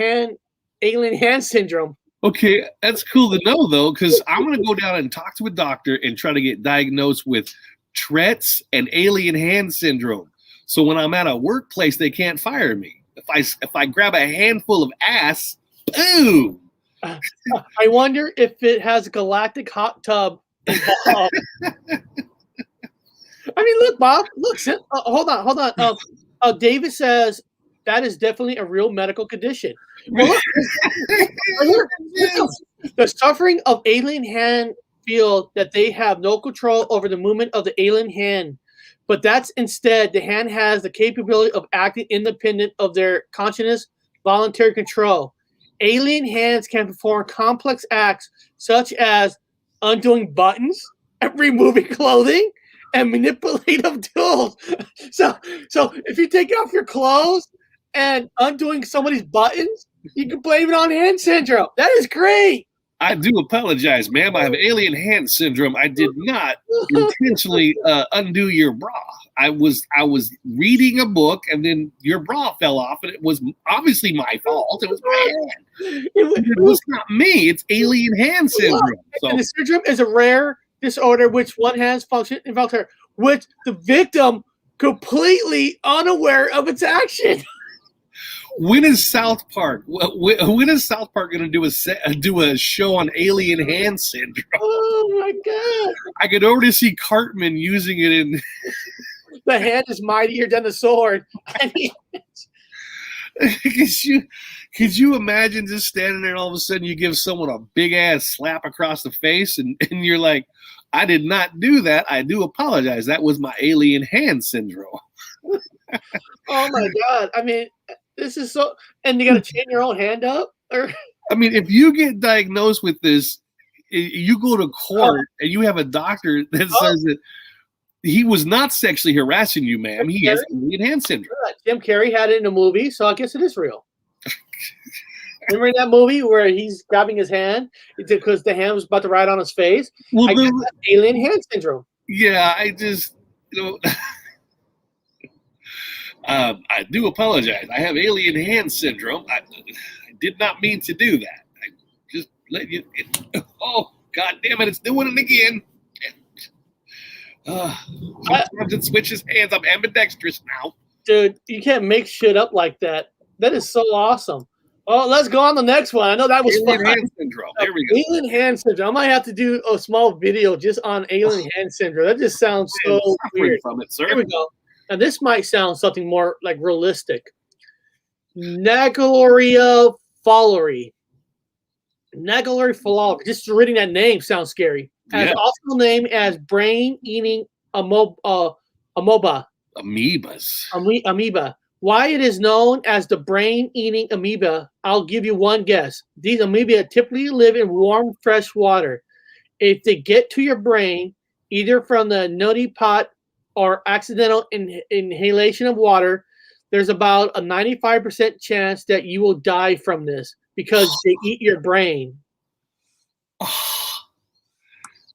alien hand syndrome. Okay, that's cool to know though, because I'm gonna go down and talk to a doctor and try to get diagnosed with Tourette's and alien hand syndrome. So when I'm at a workplace, they can't fire me. If I grab a handful of ass, boom. I wonder if it has a galactic hot tub involved. I mean, look, Bob. Look, hold on. David says that is definitely a real medical condition. Well, look, the suffering of alien hand feel that they have no control over the movement of the alien hand, but that's instead the hand has the capability of acting independent of their consciousness, voluntary control. Alien hands can perform complex acts such as undoing buttons and removing clothing and manipulative tools. So if you take off your clothes and undoing somebody's buttons, you can blame it on hand syndrome. That is great. I do apologize, ma'am. I have alien hand syndrome. I did not intentionally undo your bra. I was reading a book, and then your bra fell off, and it was obviously my fault. It was my hand. It was not me. It's alien hand syndrome. So. And the syndrome is a rare disorder which one has function involuntary, which the victim completely unaware of its action. When is South Park? When is South Park going to do a show on alien hand syndrome? Oh my God! I could already see Cartman using it in. The hand is mightier than the sword. Could you imagine just standing there and all of a sudden you give someone a big ass slap across the face and you're like, I did not do that. I do apologize. That was my alien hand syndrome. Oh my God! I mean. This is so, and you got to chain your own hand up? Or I mean, if you get diagnosed with this, you go to court and you have a doctor that says that he was not sexually harassing you, ma'am. He has alien hand syndrome. Jim Carrey had it in a movie, so I guess it is real. Remember in that movie where he's grabbing his hand because the hand was about to ride on his face? Well, I guess that's alien hand syndrome. Yeah, I just, I do apologize. I have alien hand syndrome. I did not mean to do that. I just let you. Oh, God damn it! It's doing it again. Sometimes it switches hands. I'm ambidextrous now. Dude, you can't make shit up like that. That is so awesome. Oh, let's go on the next one. I know that was alien fun. Hand syndrome. There we go. Alien hand syndrome. I might have to do a small video just on alien hand syndrome. That just sounds so weird. From it, sir. Here we go. And this might sound something more like realistic. Naguloria fowleri. Naguloria fowleri. Just reading that name sounds scary. As also named as brain-eating amoeba. Amoebas. Amoeba. Why it is known as the brain-eating amoeba, I'll give you one guess. These amoeba typically live in warm, fresh water. If they get to your brain, either from the nutty pot or accidental inhalation of water, there's about a 95% chance that you will die from this because they eat your brain.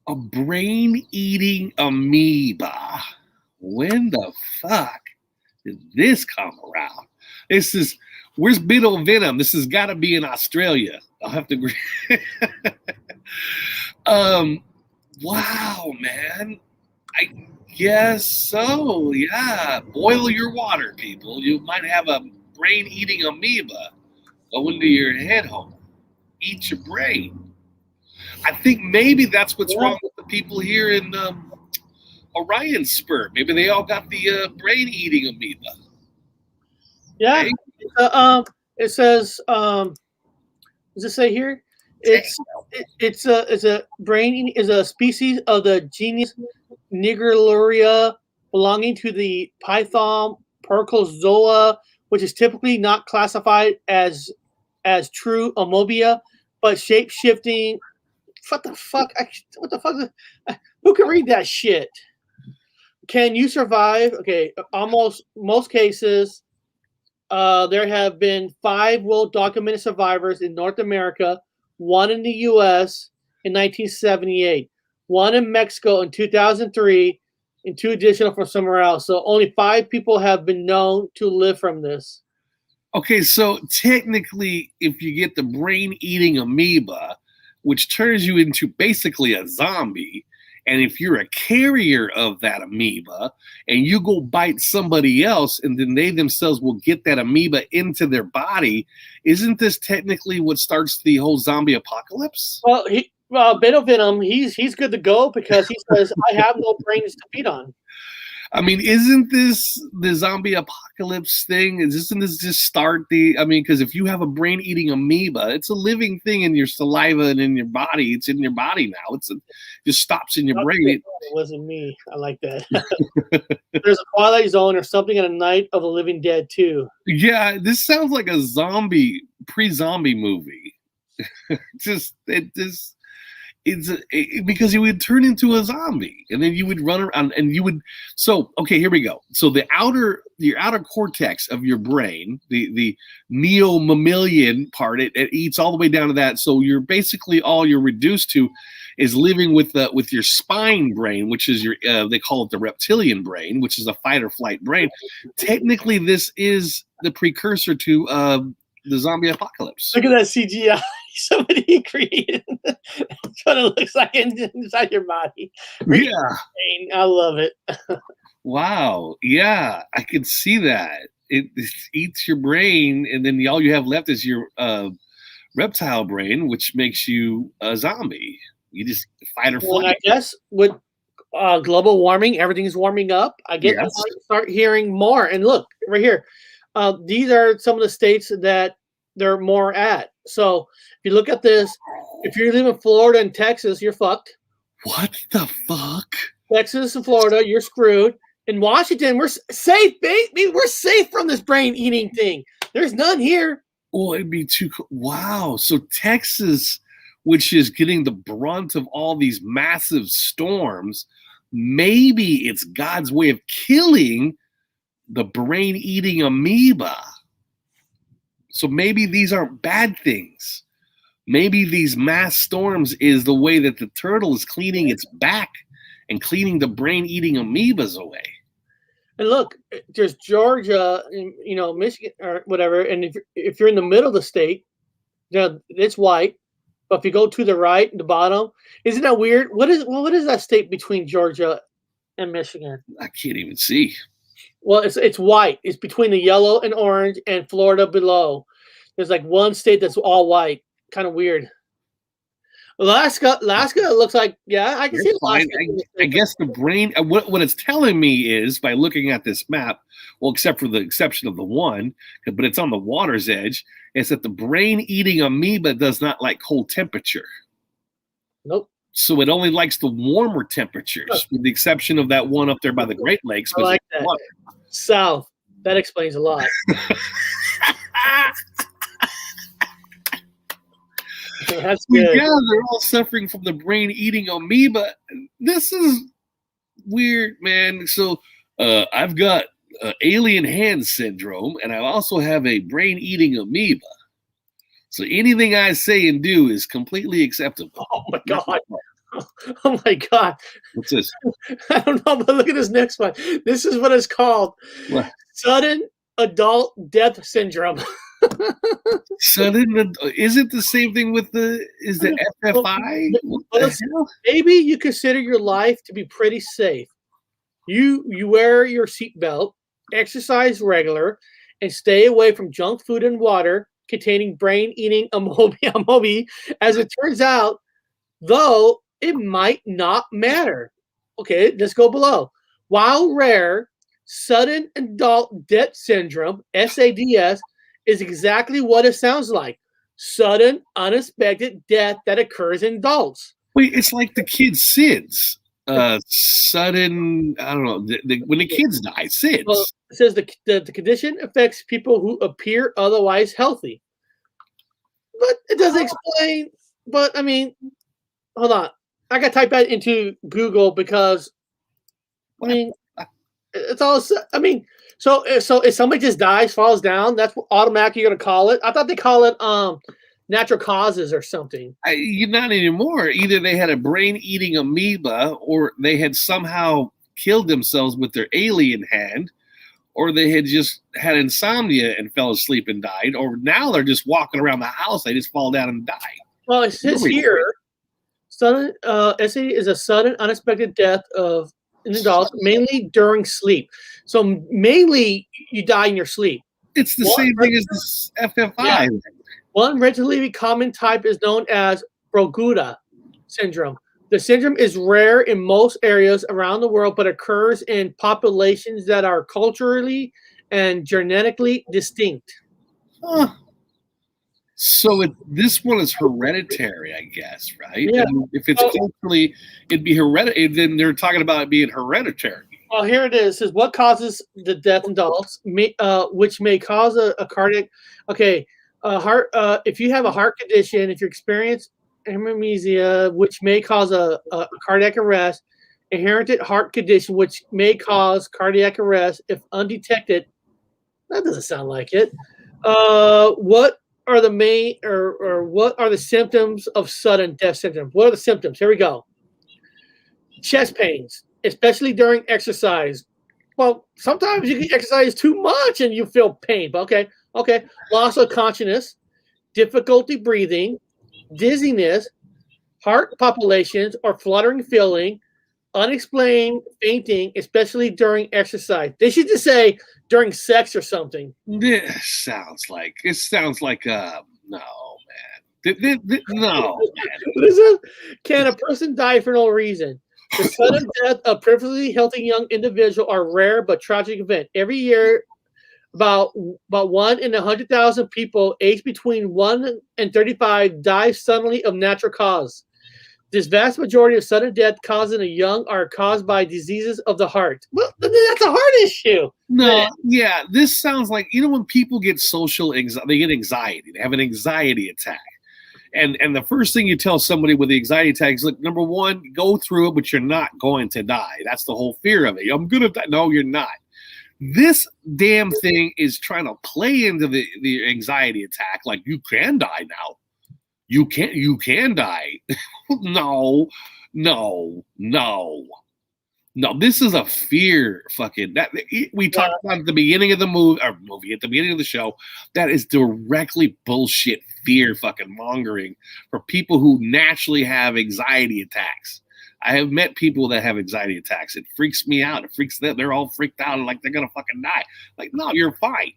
A brain-eating amoeba. When the fuck did this come around? Where's Beetle Venom? This has got to be in Australia. I'll have to agree. Wow, man. I guess so, yeah. Boil your water, people. You might have a brain-eating amoeba go into your head hole. Eat your brain. I think maybe that's what's wrong with the people here in Orion Spur. Maybe they all got the brain-eating amoeba. Yeah. Hey? It says, does it say here? It's a brain is a species of the genus Naguloria belonging to the Python Percozoa, which is typically not classified as true amoeba, but shape-shifting. What the fuck? Who can read that shit? Can you survive? Okay, most cases, there have been 5 well-documented survivors in North America, 1 in the U.S. in 1978, 1 in Mexico in 2003, and 2 additional from somewhere else. So only 5 people have been known to live from this. Okay, so technically, if you get the brain-eating amoeba, which turns you into basically a zombie, and if you're a carrier of that amoeba and you go bite somebody else and then they themselves will get that amoeba into their body, isn't this technically what starts the whole zombie apocalypse? Well, Beno Venom, he's good to go because he says, I have no brains to feed on. I mean, isn't this the zombie apocalypse thing? Isn't this just start because if you have a brain-eating amoeba, it's a living thing in your saliva and in your body. It's in your body now. It just stops in your brain. It wasn't me. I like that. There's a Twilight Zone or something in a Night of the Living Dead, too. Yeah, this sounds like a pre-zombie movie. Because you would turn into a zombie and then you would run around and you would. So, okay, here we go. So your outer cortex of your brain, the neo-mammalian part, it eats all the way down to that. So you're basically all you're reduced to is living with your spine brain, which is they call it the reptilian brain, which is a fight or flight brain. Technically, this is the precursor to the zombie apocalypse. Look at that CGI somebody created. That's what it looks like inside your body. Yeah. I love it. Wow. Yeah, I could see that. It eats your brain, and then all you have left is your reptile brain, which makes you a zombie. You just fight or flight. Well, I guess with global warming, everything's warming up. I guess we might start hearing more. And look, right here. These are some of the states that they're more at. So if you look at this, if you live in Florida and Texas, you're fucked. What the fuck? Texas and Florida, you're screwed. In Washington, we're safe, baby. We're safe from this brain-eating thing. There's none here. Oh, it'd be too cool. Wow. So Texas, which is getting the brunt of all these massive storms, maybe it's God's way of killing the brain-eating amoeba. So maybe these aren't bad things. Maybe these mass storms is the way that the turtle is cleaning its back and cleaning the brain-eating amoebas away. And look, there's Georgia, Michigan or whatever. And if you're in the middle of the state, it's white. But if you go to the right, the bottom, isn't that weird? What is that state between Georgia and Michigan? I can't even see. Well, it's white. It's between the yellow and orange and Florida below. There's like one state that's all white. Kind of weird. Alaska looks like, I can see Alaska. I guess the brain, what it's telling me is, by looking at this map, well, except for the exception of the one, but it's on the water's edge, is that the brain-eating amoeba does not like cold temperature. Nope. So it only likes the warmer temperatures, with the exception of that one up there by the Great Lakes. I like that. Water. South. That explains a lot. That's good. Yeah, they're all suffering from the brain-eating amoeba. This is weird, man. So I've got alien hand syndrome, and I also have a brain-eating amoeba. So anything I say and do is completely acceptable. Oh, my God. Oh, my God. What's this? I don't know, but look at this next one. This is what it's called. What? Sudden Adult Death Syndrome. Sudden, is it the same thing with the FFI? Maybe you consider your life to be pretty safe. You wear your seatbelt, exercise regular, and stay away from junk food and water containing brain-eating amoeba. As it turns out, though, it might not matter. Okay, let's go below. While rare, sudden adult death syndrome, SADS, is exactly what it sounds like. Sudden, unexpected death that occurs in adults. Wait, it's like the kids' SIDS. Sudden, I don't know, when the kids die, SIDS. Well, it says the condition affects people who appear otherwise healthy. But it doesn't explain. But, I mean, hold on. I got to type that into Google because, I mean, it's all, I mean, so if somebody just dies, falls down, that's automatically you're going to call it. I thought they call it natural causes or something. Not anymore. Either they had a brain-eating amoeba or they had somehow killed themselves with their alien hand, or they had just had insomnia and fell asleep and died, or now they're just walking around the house. They just fall down and die. Well, it says here, sudden SAD is a sudden, unexpected death of an adult, mainly during sleep. So mainly you die in your sleep. It's the same thing as this FFI. Yeah. One relatively common type is known as Brogutta Syndrome. The syndrome is rare in most areas around the world, but occurs in populations that are culturally and genetically distinct. Huh. So this one is hereditary, I guess, right? Yeah. And if it's culturally, it'd be hereditary. Then they're talking about it being hereditary. Well, here it is. It says what causes the death in adults, which may cause a cardiac. Okay, heart. If you have a heart condition, if you experience hemorrhagia, which may cause a cardiac arrest, inherited heart condition, which may cause cardiac arrest if undetected. That doesn't sound like it. What are the main or what are the symptoms of sudden death syndrome? What are the symptoms? Here we go. Chest pains, especially during exercise. Well, sometimes you can exercise too much and you feel pain. But okay. Loss of consciousness, difficulty breathing, dizziness, heart palpitations or fluttering feeling, unexplained fainting, especially during exercise. They should just say during sex or something. It sounds like no, man. No, man. Can a person die for no reason? The sudden death of perfectly healthy young individual are rare but tragic event. Every year, about 1 in 100,000 people aged between 1 and 35 die suddenly of natural cause. This vast majority of sudden death caused in the young are caused by diseases of the heart. Well, that's a heart issue. No, yeah, this sounds like, when people get social anxiety, they get anxiety. They have an anxiety attack. And the first thing you tell somebody with the anxiety attack is, look, number one, go through it, but you're not going to die. That's the whole fear of it. I'm going to die. No, you're not. This damn thing is trying to play into the anxiety attack like you can die now. You can die. No. This is a fear fucking that we talked about at the beginning of the movie at the beginning of the show. That is directly bullshit fear fucking mongering for people who naturally have anxiety attacks. I have met people that have anxiety attacks. It freaks me out. It freaks them. They're all freaked out and like they're gonna fucking die. Like, no, you're fine.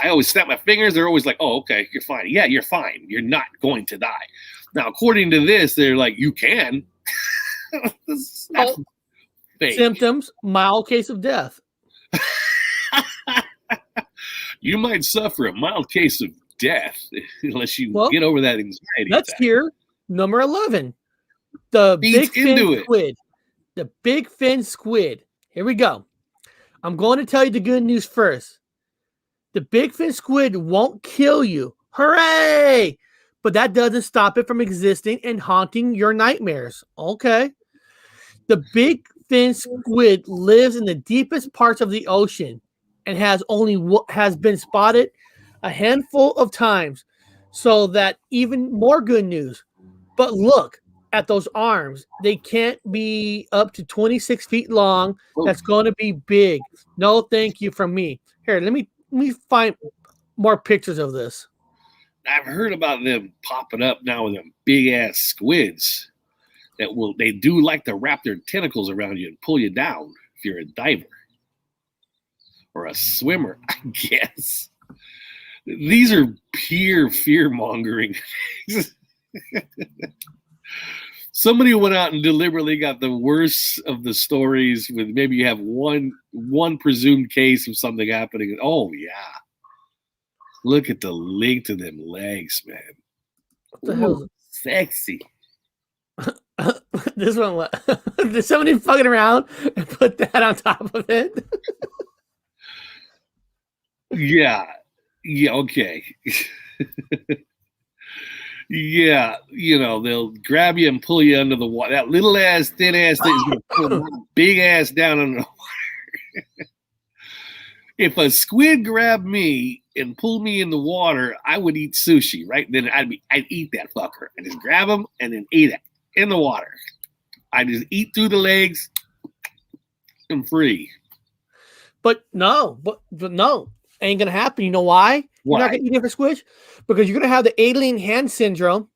I always snap my fingers. They're always like, oh, okay, you're fine. Yeah, you're fine. You're not going to die. Now, according to this, they're like, you can. Symptoms, mild case of death. You might suffer a mild case of death unless you get over that anxiety. Let's hear number 11. The Big Fin Squid. The Big Fin Squid. Here we go. I'm going to tell you the good news first. The Big Fin Squid won't kill you. Hooray! But that doesn't stop it from existing and haunting your nightmares. Okay. The Big Fin Squid lives in the deepest parts of the ocean and has been spotted a handful of times. So that even more good news. But look at those arms. They can't be up to 26 feet long. That's going to be big. No, thank you from me. Here, let me find more pictures of this. I've heard about them popping up now with them big ass squids they do like to wrap their tentacles around you and pull you down if you're a diver or a swimmer, I guess. These are pure fear mongering. Somebody went out and deliberately got the worst of the stories with maybe you have one presumed case of something happening. Oh yeah. Look at the length of them legs, man. What the hell? Sexy. This one, did somebody fucking around and put that on top of it? Yeah, okay. Yeah, they'll grab you and pull you under the water. That little ass, thin ass thing is going to pull that big ass down under the water. If a squid grabbed me and pulled me in the water, I would eat sushi, right? Then I'd eat that fucker. I just grab him and then eat it in the water. I just eat through the legs, them free. But no, ain't gonna happen. You know why? Why? You're not gonna eat it for squid? Because you're gonna have the alien hand syndrome.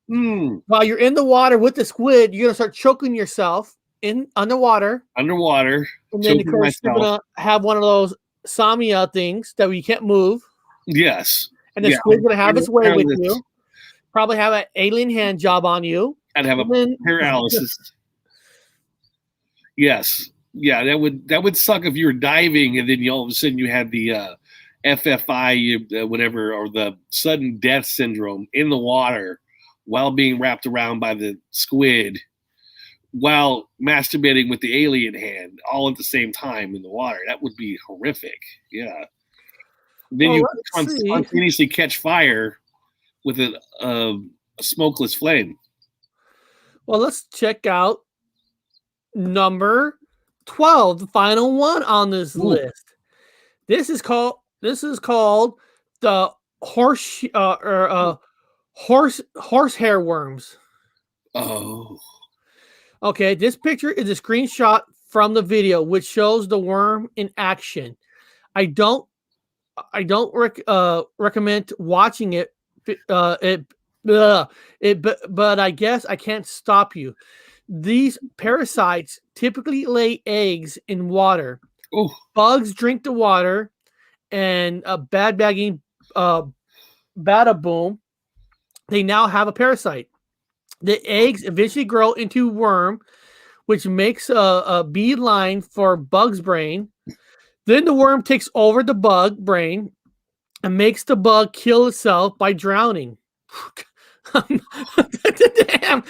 While you're in the water with the squid, you're gonna start choking yourself underwater. And then of course you're gonna have one of those Samia things that you can't move. Yes. And the squid's gonna have its way with you. Probably have an alien hand job on you. I'd have a paralysis. Yes. Yeah, that would suck if you were diving and then all of a sudden you had the FFI, whatever, or the sudden death syndrome in the water while being wrapped around by the squid while masturbating with the alien hand all at the same time in the water. That would be horrific. Yeah. Then you spontaneously catch fire with a smokeless flame. Well, let's check out number 12, the final one on this list. This is called the horsehair worms. Oh. Okay, this picture is a screenshot from the video which shows the worm in action. I don't recommend watching it. But I guess I can't stop you. These parasites typically lay eggs in water. Ooh. Bugs drink the water, and bada boom, they now have a parasite. The eggs eventually grow into worm, which makes a beeline for bug's brain. Then the worm takes over the bug brain and makes the bug kill itself by drowning. Damn.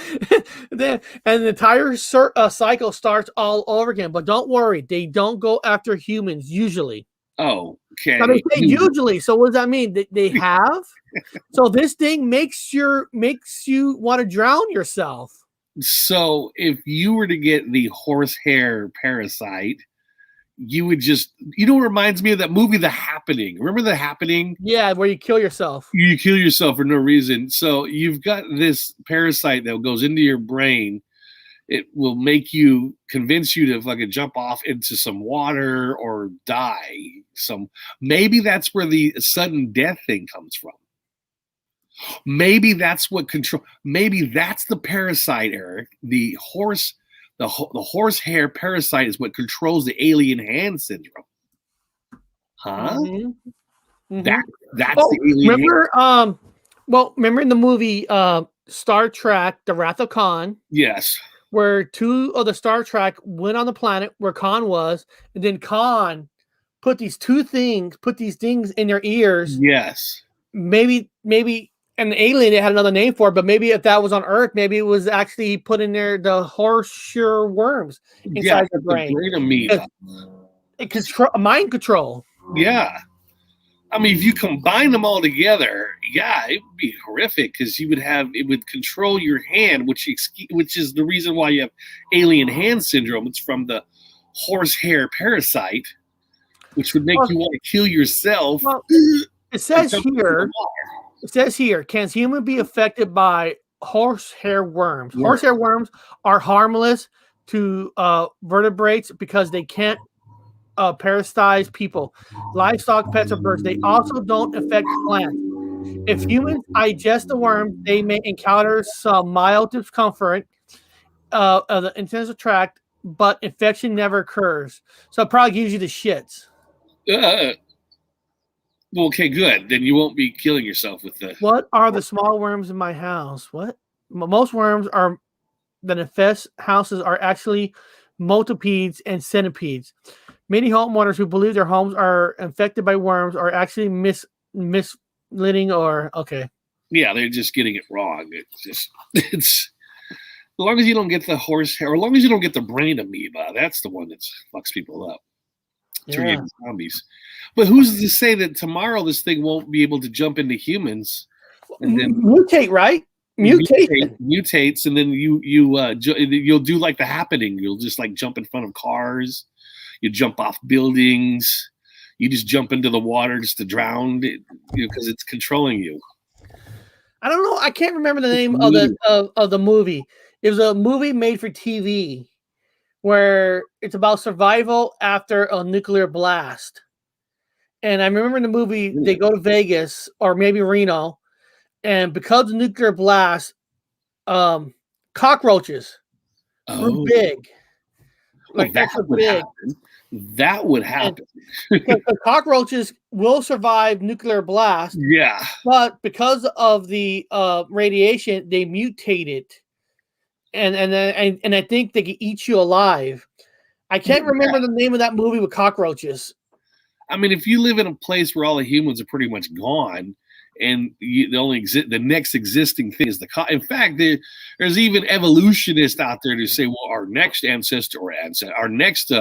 And the entire cycle starts all over again. But don't worry, they don't go after humans usually. Oh, okay. Now they say usually. So what does that mean? They have? So this thing makes you want to drown yourself. So if you were to get the horsehair parasite, you would just, it reminds me of that movie, The Happening. Remember The Happening? Yeah, where you kill yourself. You kill yourself for no reason. So you've got this parasite that goes into your brain. It will convince you to fucking jump off into some water or die. Maybe that's where the sudden death thing comes from. Maybe that's maybe that's the parasite, Eric. The horsehair parasite is what controls the alien hand syndrome. Huh? Mm-hmm. That's the alien hand. Remember in the movie Star Trek, The Wrath of Khan? Yes. Where two of the Star Trek went on the planet where Khan was, and then Khan put these things in their ears. Yes. Maybe an alien, they had another name for it, but maybe if that was on Earth, maybe it was actually put in there the horsehair worms inside the brain. The brain amoeba. Mind control. Yeah. I mean, if you combine them all together, it would be horrific because it would control your hand, which is the reason why you have alien hand syndrome. It's from the horsehair parasite, which would make you want to kill yourself. Well, it says here, can human be affected by horsehair worms? Yeah. Horsehair worms are harmless to vertebrates because they can't parasitize people, livestock, pets, or birds. They also don't affect plants. If humans ingest the worm, they may encounter some mild discomfort of the intestinal tract, but infection never occurs. So it probably gives you the shits. Okay, good. Then you won't be killing yourself with the... What are the small worms in my house? What? Most worms that infest houses are actually millipedes and centipedes. Many homeowners who believe their homes are infected by worms are actually misleading or okay. Yeah, they're just getting it wrong. It's as long as you don't get the horsehair, or as long as you don't get the brain amoeba, that's the one that fucks people up. Turn into zombies. But who's to say that tomorrow this thing won't be able to jump into humans and then mutate, right? Mutates, and then you'll do like The Happening. You'll just like jump in front of cars. You jump off buildings. You just jump into the water just to drown, because it's controlling you. I don't know. I can't remember the name of the movie. It was a movie made for TV where it's about survival after a nuclear blast. And I remember in the movie, they go to Vegas or maybe Reno, and because of the nuclear blast, cockroaches grew big. Like that would big. happen. That would happen. The cockroaches will survive nuclear blast. Yeah. But because of the radiation, they mutated. And I think they can eat you alive. I can't remember the name of that movie with cockroaches. I mean, if you live in a place where all the humans are pretty much gone, and the next existing thing is in fact, there's even evolutionists out there to say, well, our next ancestor, our next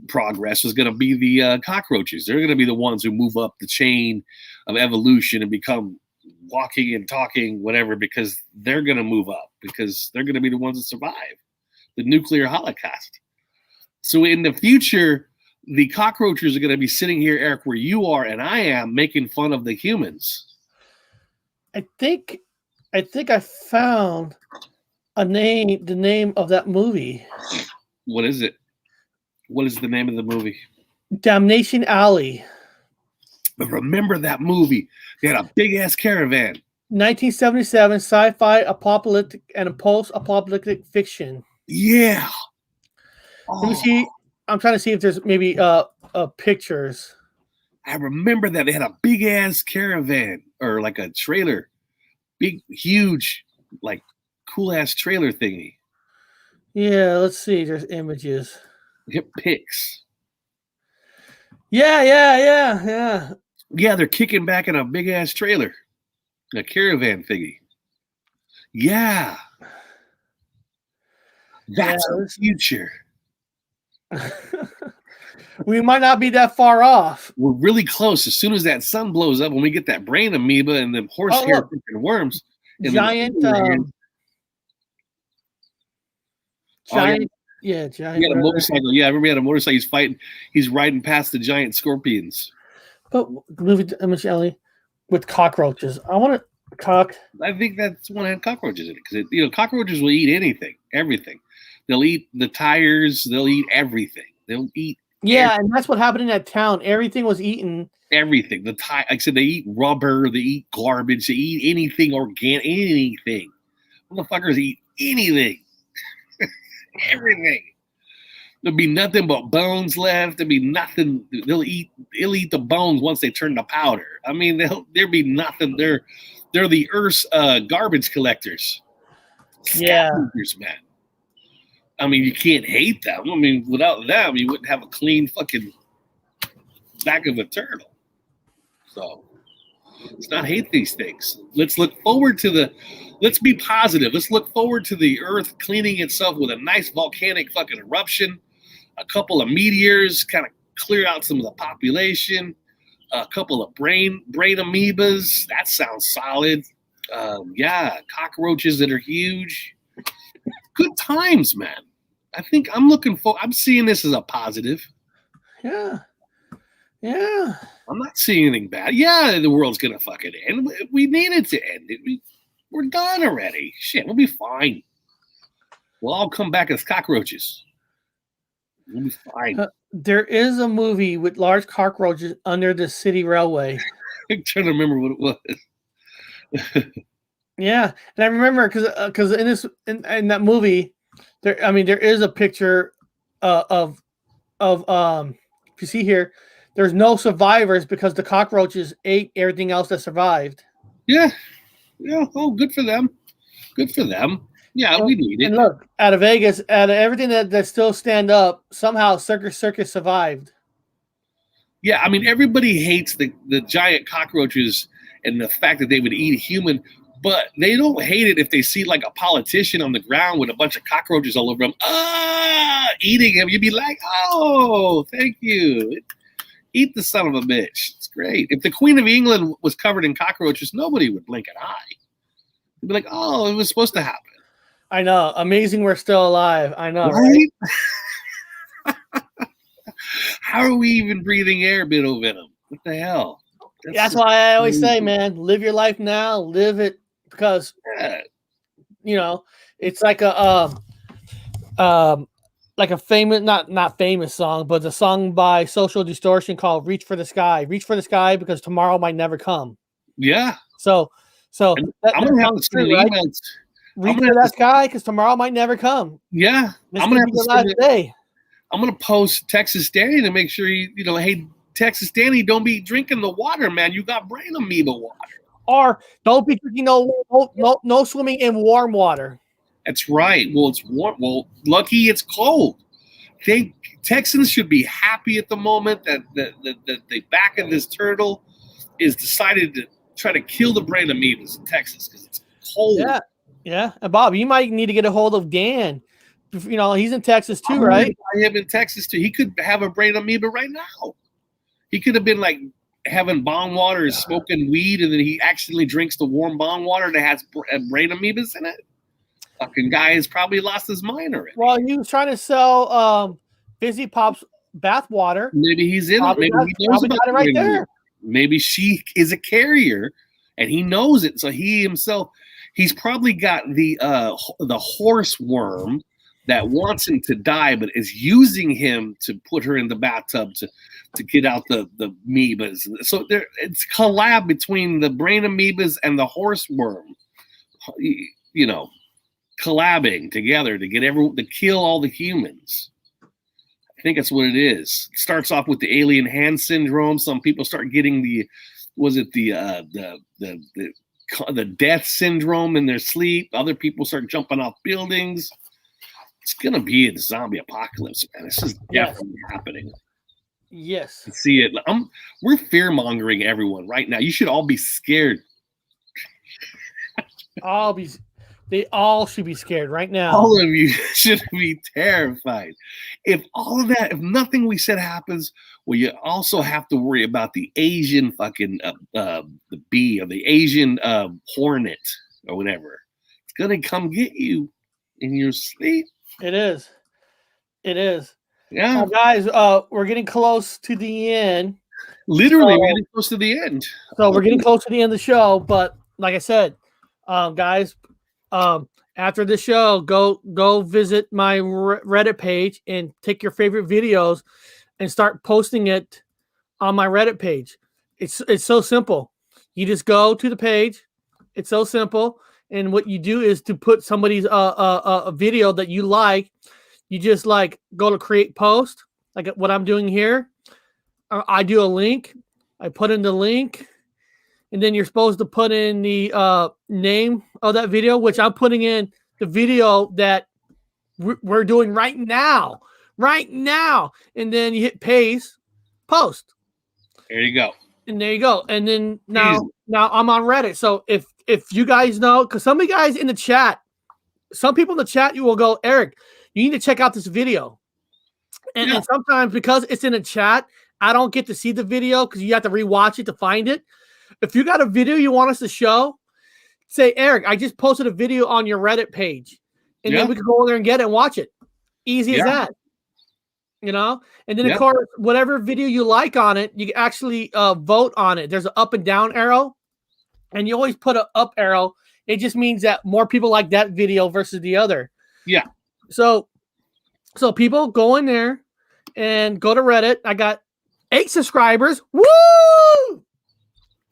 progress is going to be the cockroaches. They're going to be the ones who move up the chain of evolution and become walking and talking, whatever, because they're going to move up, because they're going to be the ones that survive the nuclear holocaust. So in the future, the cockroaches are going to be sitting here, Eric, where you are and I am, making fun of the humans. I think I found the name of that movie. What is it? What is the name of the movie? Damnation Alley. Remember that movie? They had a big ass caravan. 1977 sci-fi apocalyptic and post-apocalyptic fiction. Yeah. Let me see. I'm trying to see if there's maybe pictures. I remember that they had a big ass caravan or like a trailer, big, huge, like cool ass trailer thingy. Yeah, let's see. There's images. Get pics. Yeah. Yeah, they're kicking back in a big ass trailer, a caravan thingy. Yeah, that's the future. We might not be that far off. We're really close. As soon as that sun blows up, when we get that brain amoeba and them horsehair worms, and giant. Yeah, giant. He had a motorcycle. Yeah, I remember he had a motorcycle. He's fighting. He's riding past the giant scorpions. But movie image Ellie with cockroaches. I want to I think that's one that had cockroaches in it because cockroaches will eat anything, everything. They'll eat the tires. They'll eat everything. They'll eat. Yeah, and that's what happened in that town. Everything was eaten. Everything. Like I said, they eat rubber. They eat garbage. They eat anything organic. Anything. Motherfuckers eat anything. Everything. There'll be nothing but bones left. There'll be nothing. They'll eat the bones once they turn to powder. I mean, there'll be nothing. They're the Earth's garbage collectors. Scavengers, man. I mean, you can't hate them. I mean, without them, you wouldn't have a clean fucking back of a turtle. So let's not hate these things. Let's look forward to let's be positive. Let's look forward to the Earth cleaning itself with a nice volcanic fucking eruption, a couple of meteors, kind of clear out some of the population, a couple of brain amoebas. That sounds solid. Cockroaches that are huge. Good times, man. I think I'm seeing this as a positive. Yeah. I'm not seeing anything bad. Yeah, the world's gonna fucking end. We need it to end. We're done already. Shit, we'll be fine. We'll all come back as cockroaches. We'll be fine. There is a movie with large cockroaches under the city railway. I'm trying to remember what it was. Yeah, and I remember because in that movie, there is a picture of if you see here, there's no survivors because the cockroaches ate everything else that survived. Yeah. Oh, good for them. Yeah, we need it. And look, out of Vegas, out of everything that still stand up, somehow Circus survived. Yeah, I mean, everybody hates the giant cockroaches and the fact that they would eat a human. But they don't hate it if they see like a politician on the ground with a bunch of cockroaches all over him, eating him. You'd be like, oh, thank you. Eat the son of a bitch. It's great. If the Queen of England was covered in cockroaches, nobody would blink an eye. They'd be like, oh, it was supposed to happen. I know. Amazing we're still alive. I know. Right? How are we even breathing air, Biddle Venom? What the hell? That's why I always say, man, live your life now. Live it because, it's like a like a famous, not famous song, but the song by Social Distortion called "Reach for the Sky." Reach for the sky because tomorrow might never come. Yeah. So I'm gonna have to send an email. Reach for that sky because tomorrow might never come. Yeah, I'm gonna have to send it. I'm gonna post Texas Danny to make sure hey, Texas Danny, don't be drinking the water, man. You got brain amoeba water. Or don't be drinking no swimming in warm water. That's right. Well, it's warm. Well, lucky it's cold. Texans should be happy at the moment that the back of this turtle is decided to try to kill the brain amoebas in Texas because it's cold. Yeah. And Bob, you might need to get a hold of Dan. He's in Texas too, right? I am in Texas too. He could have a brain amoeba right now. He could have been like having bong water, smoking weed, and then he accidentally drinks the warm bong water that has brain amoebas in it. Fucking guy has probably lost his mind already. Well, he was trying to sell Fizzy Pop's bath water. Maybe he's in it. Maybe he knows about it right there. Maybe she is a carrier, and he knows it. So he himself, he's probably got the horse worm that wants him to die, but is using him to put her in the bathtub to get out the amoebas. So it's a collab between the brain amoebas and the horse worm. Collabing together to kill all the humans. I think that's what it is. It starts off with the alien hand syndrome. Some people start getting the death syndrome in their sleep. Other people start jumping off buildings. It's gonna be a zombie apocalypse, man. This is definitely happening. Yes. I see it. We're fear mongering everyone right now. You should all be scared. They all should be scared right now. All of you should be terrified. If nothing we said happens, well, you also have to worry about the Asian fucking the bee or the Asian hornet or whatever. It's gonna come get you in your sleep. It is. Yeah, guys. We're getting close to the end. Literally, we're getting close to the end. So we're getting close to the end of the show. But like I said, guys. After the show, go visit my Reddit page and take your favorite videos and start posting it on my Reddit page. It's so simple. You just go to the page. It's so simple. And what you do is to put somebody's a video that you like. You just go to create post, like what I'm doing here. I do a link. I put in the link. And then you're supposed to put in the name of that video, which I'm putting in the video that we're doing right now. And then you hit post. There you go. And there you go. And then now I'm on Reddit. So if you guys know, because some of you guys in the chat, some people in the chat, you will go, Eric, you need to check out this video. And sometimes because it's in a chat, I don't get to see the video because you have to rewatch it to find it. If you got a video you want us to show, say, Eric, I just posted a video on your Reddit page. And then we can go over there and get it and watch it. Easy as that. And then, of course, whatever video you like on it, you can actually vote on it. There's an up and down arrow. And you always put an up arrow. It just means that more people like that video versus the other. Yeah. So people go in there and go to Reddit. I got 8 subscribers. Woo!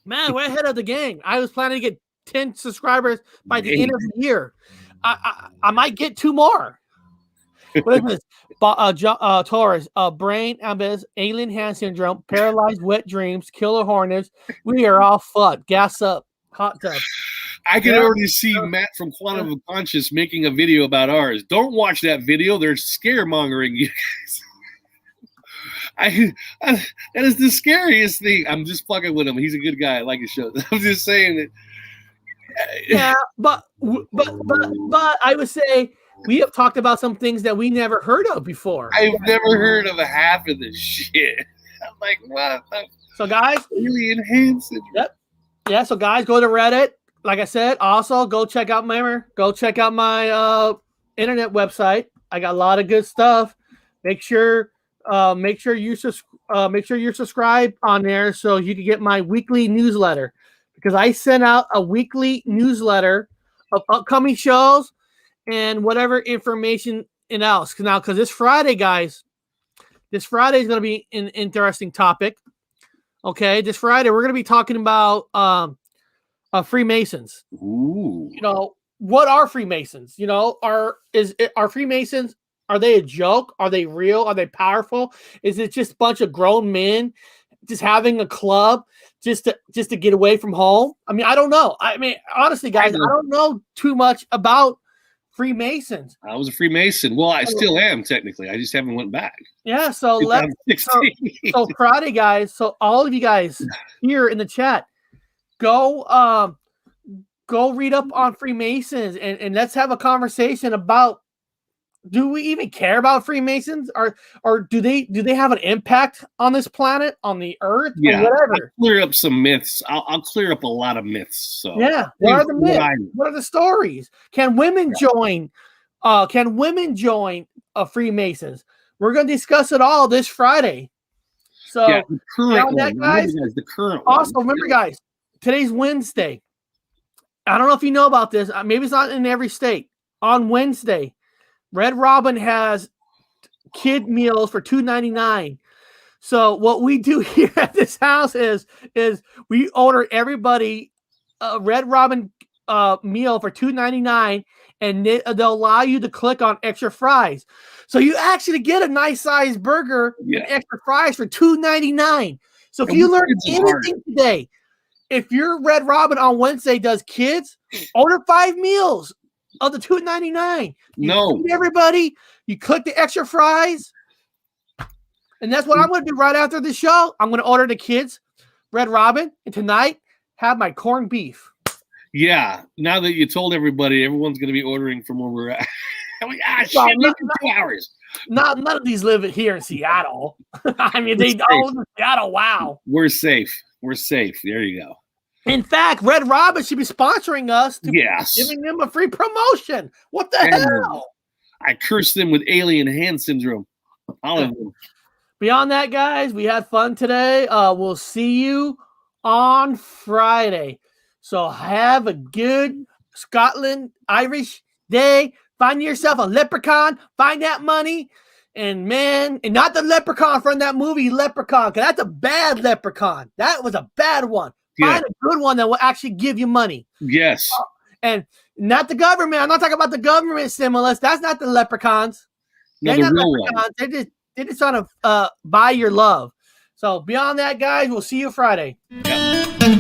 Man, we're ahead of the game. I was planning to get 10 subscribers by the end of the year. I might get 2 more. What is this? Taurus, brain abyss, alien hand syndrome, paralyzed wet dreams, killer hornets. We are all fucked. Gas up. Hot tub. I can already see Matt from Quantum of Conscious making a video about ours. Don't watch that video. They're scaremongering you guys. That is the scariest thing. I'm just fucking with him. He's a good guy. I like his show. I'm just saying that. Yeah, but I would say we have talked about some things that we never heard of before. I've never heard of a half of this shit. I'm like, what? So guys, alien hand syndrome. Yep. Yeah. So guys, go to Reddit. Like I said, also go check out Meyer. Go check out my internet website. I got a lot of good stuff. Make sure you're subscribed on there so you can get my weekly newsletter, because I send out a weekly newsletter of upcoming shows and whatever information else now, because this Friday, guys, this Friday is going to be an interesting topic. Okay, this Friday we're going to be talking about Freemasons. Ooh. You know, what are Freemasons? You know, are Freemasons? Are they a joke? Are they real? Are they powerful? Is it just a bunch of grown men just having a club just to get away from home? I mean, I don't know. I mean, honestly, guys, I don't know too much about Freemasons. I was a Freemason. Well, I still am technically. I just haven't went back. Yeah, so so Friday, guys. So all of you guys here in the chat, go read up on Freemasons and let's have a conversation about, do we even care about Freemasons, or do they have an impact on this planet, on the earth, yeah, or whatever? I'll clear up some myths. I'll clear up a lot of myths. So yeah, what are the myths? What are the stories? Can women join? Can women join Freemasons? We're going to discuss it all this Friday. So yeah, the current one, guys, the current also one. remember, guys, today's Wednesday. I don't know if you know about this. Maybe it's not in every state. On Wednesday, Red Robin has kid meals for $2.99. So what we do here at this house is we order everybody a Red Robin meal for $2.99, and they'll allow you to click on extra fries. So you actually get a nice sized burger and extra fries for $2.99. So if you learn anything today, if your Red Robin on Wednesday does kids, order 5 meals of the $2.99. You feed everybody, you click the extra fries, and that's what I'm going to do right after the show. I'm going to order the kids Red Robin, and tonight have my corned beef. Yeah, now that you told everybody, everyone's going to be ordering from where we're at. Shit, 2 hours. None of these live here in Seattle. I mean, they all live in Seattle. Wow. We're safe. We're safe. There you go. In fact, Red Robin should be sponsoring us, giving them a free promotion. What the hell? I cursed them with alien hand syndrome. All of them. Beyond that, guys, we had fun today. We'll see you on Friday. So have a good Scotland Irish day. Find yourself a leprechaun. Find that money. And not the leprechaun from that movie Leprechaun, because that's a bad leprechaun. That was a bad one. Find a good one that will actually give you money. Yes. And not the government. I'm not talking about the government stimulus. That's not the leprechauns. No, They're not real leprechauns. They're just trying to buy your love. So beyond that, guys, we'll see you Friday. Yep.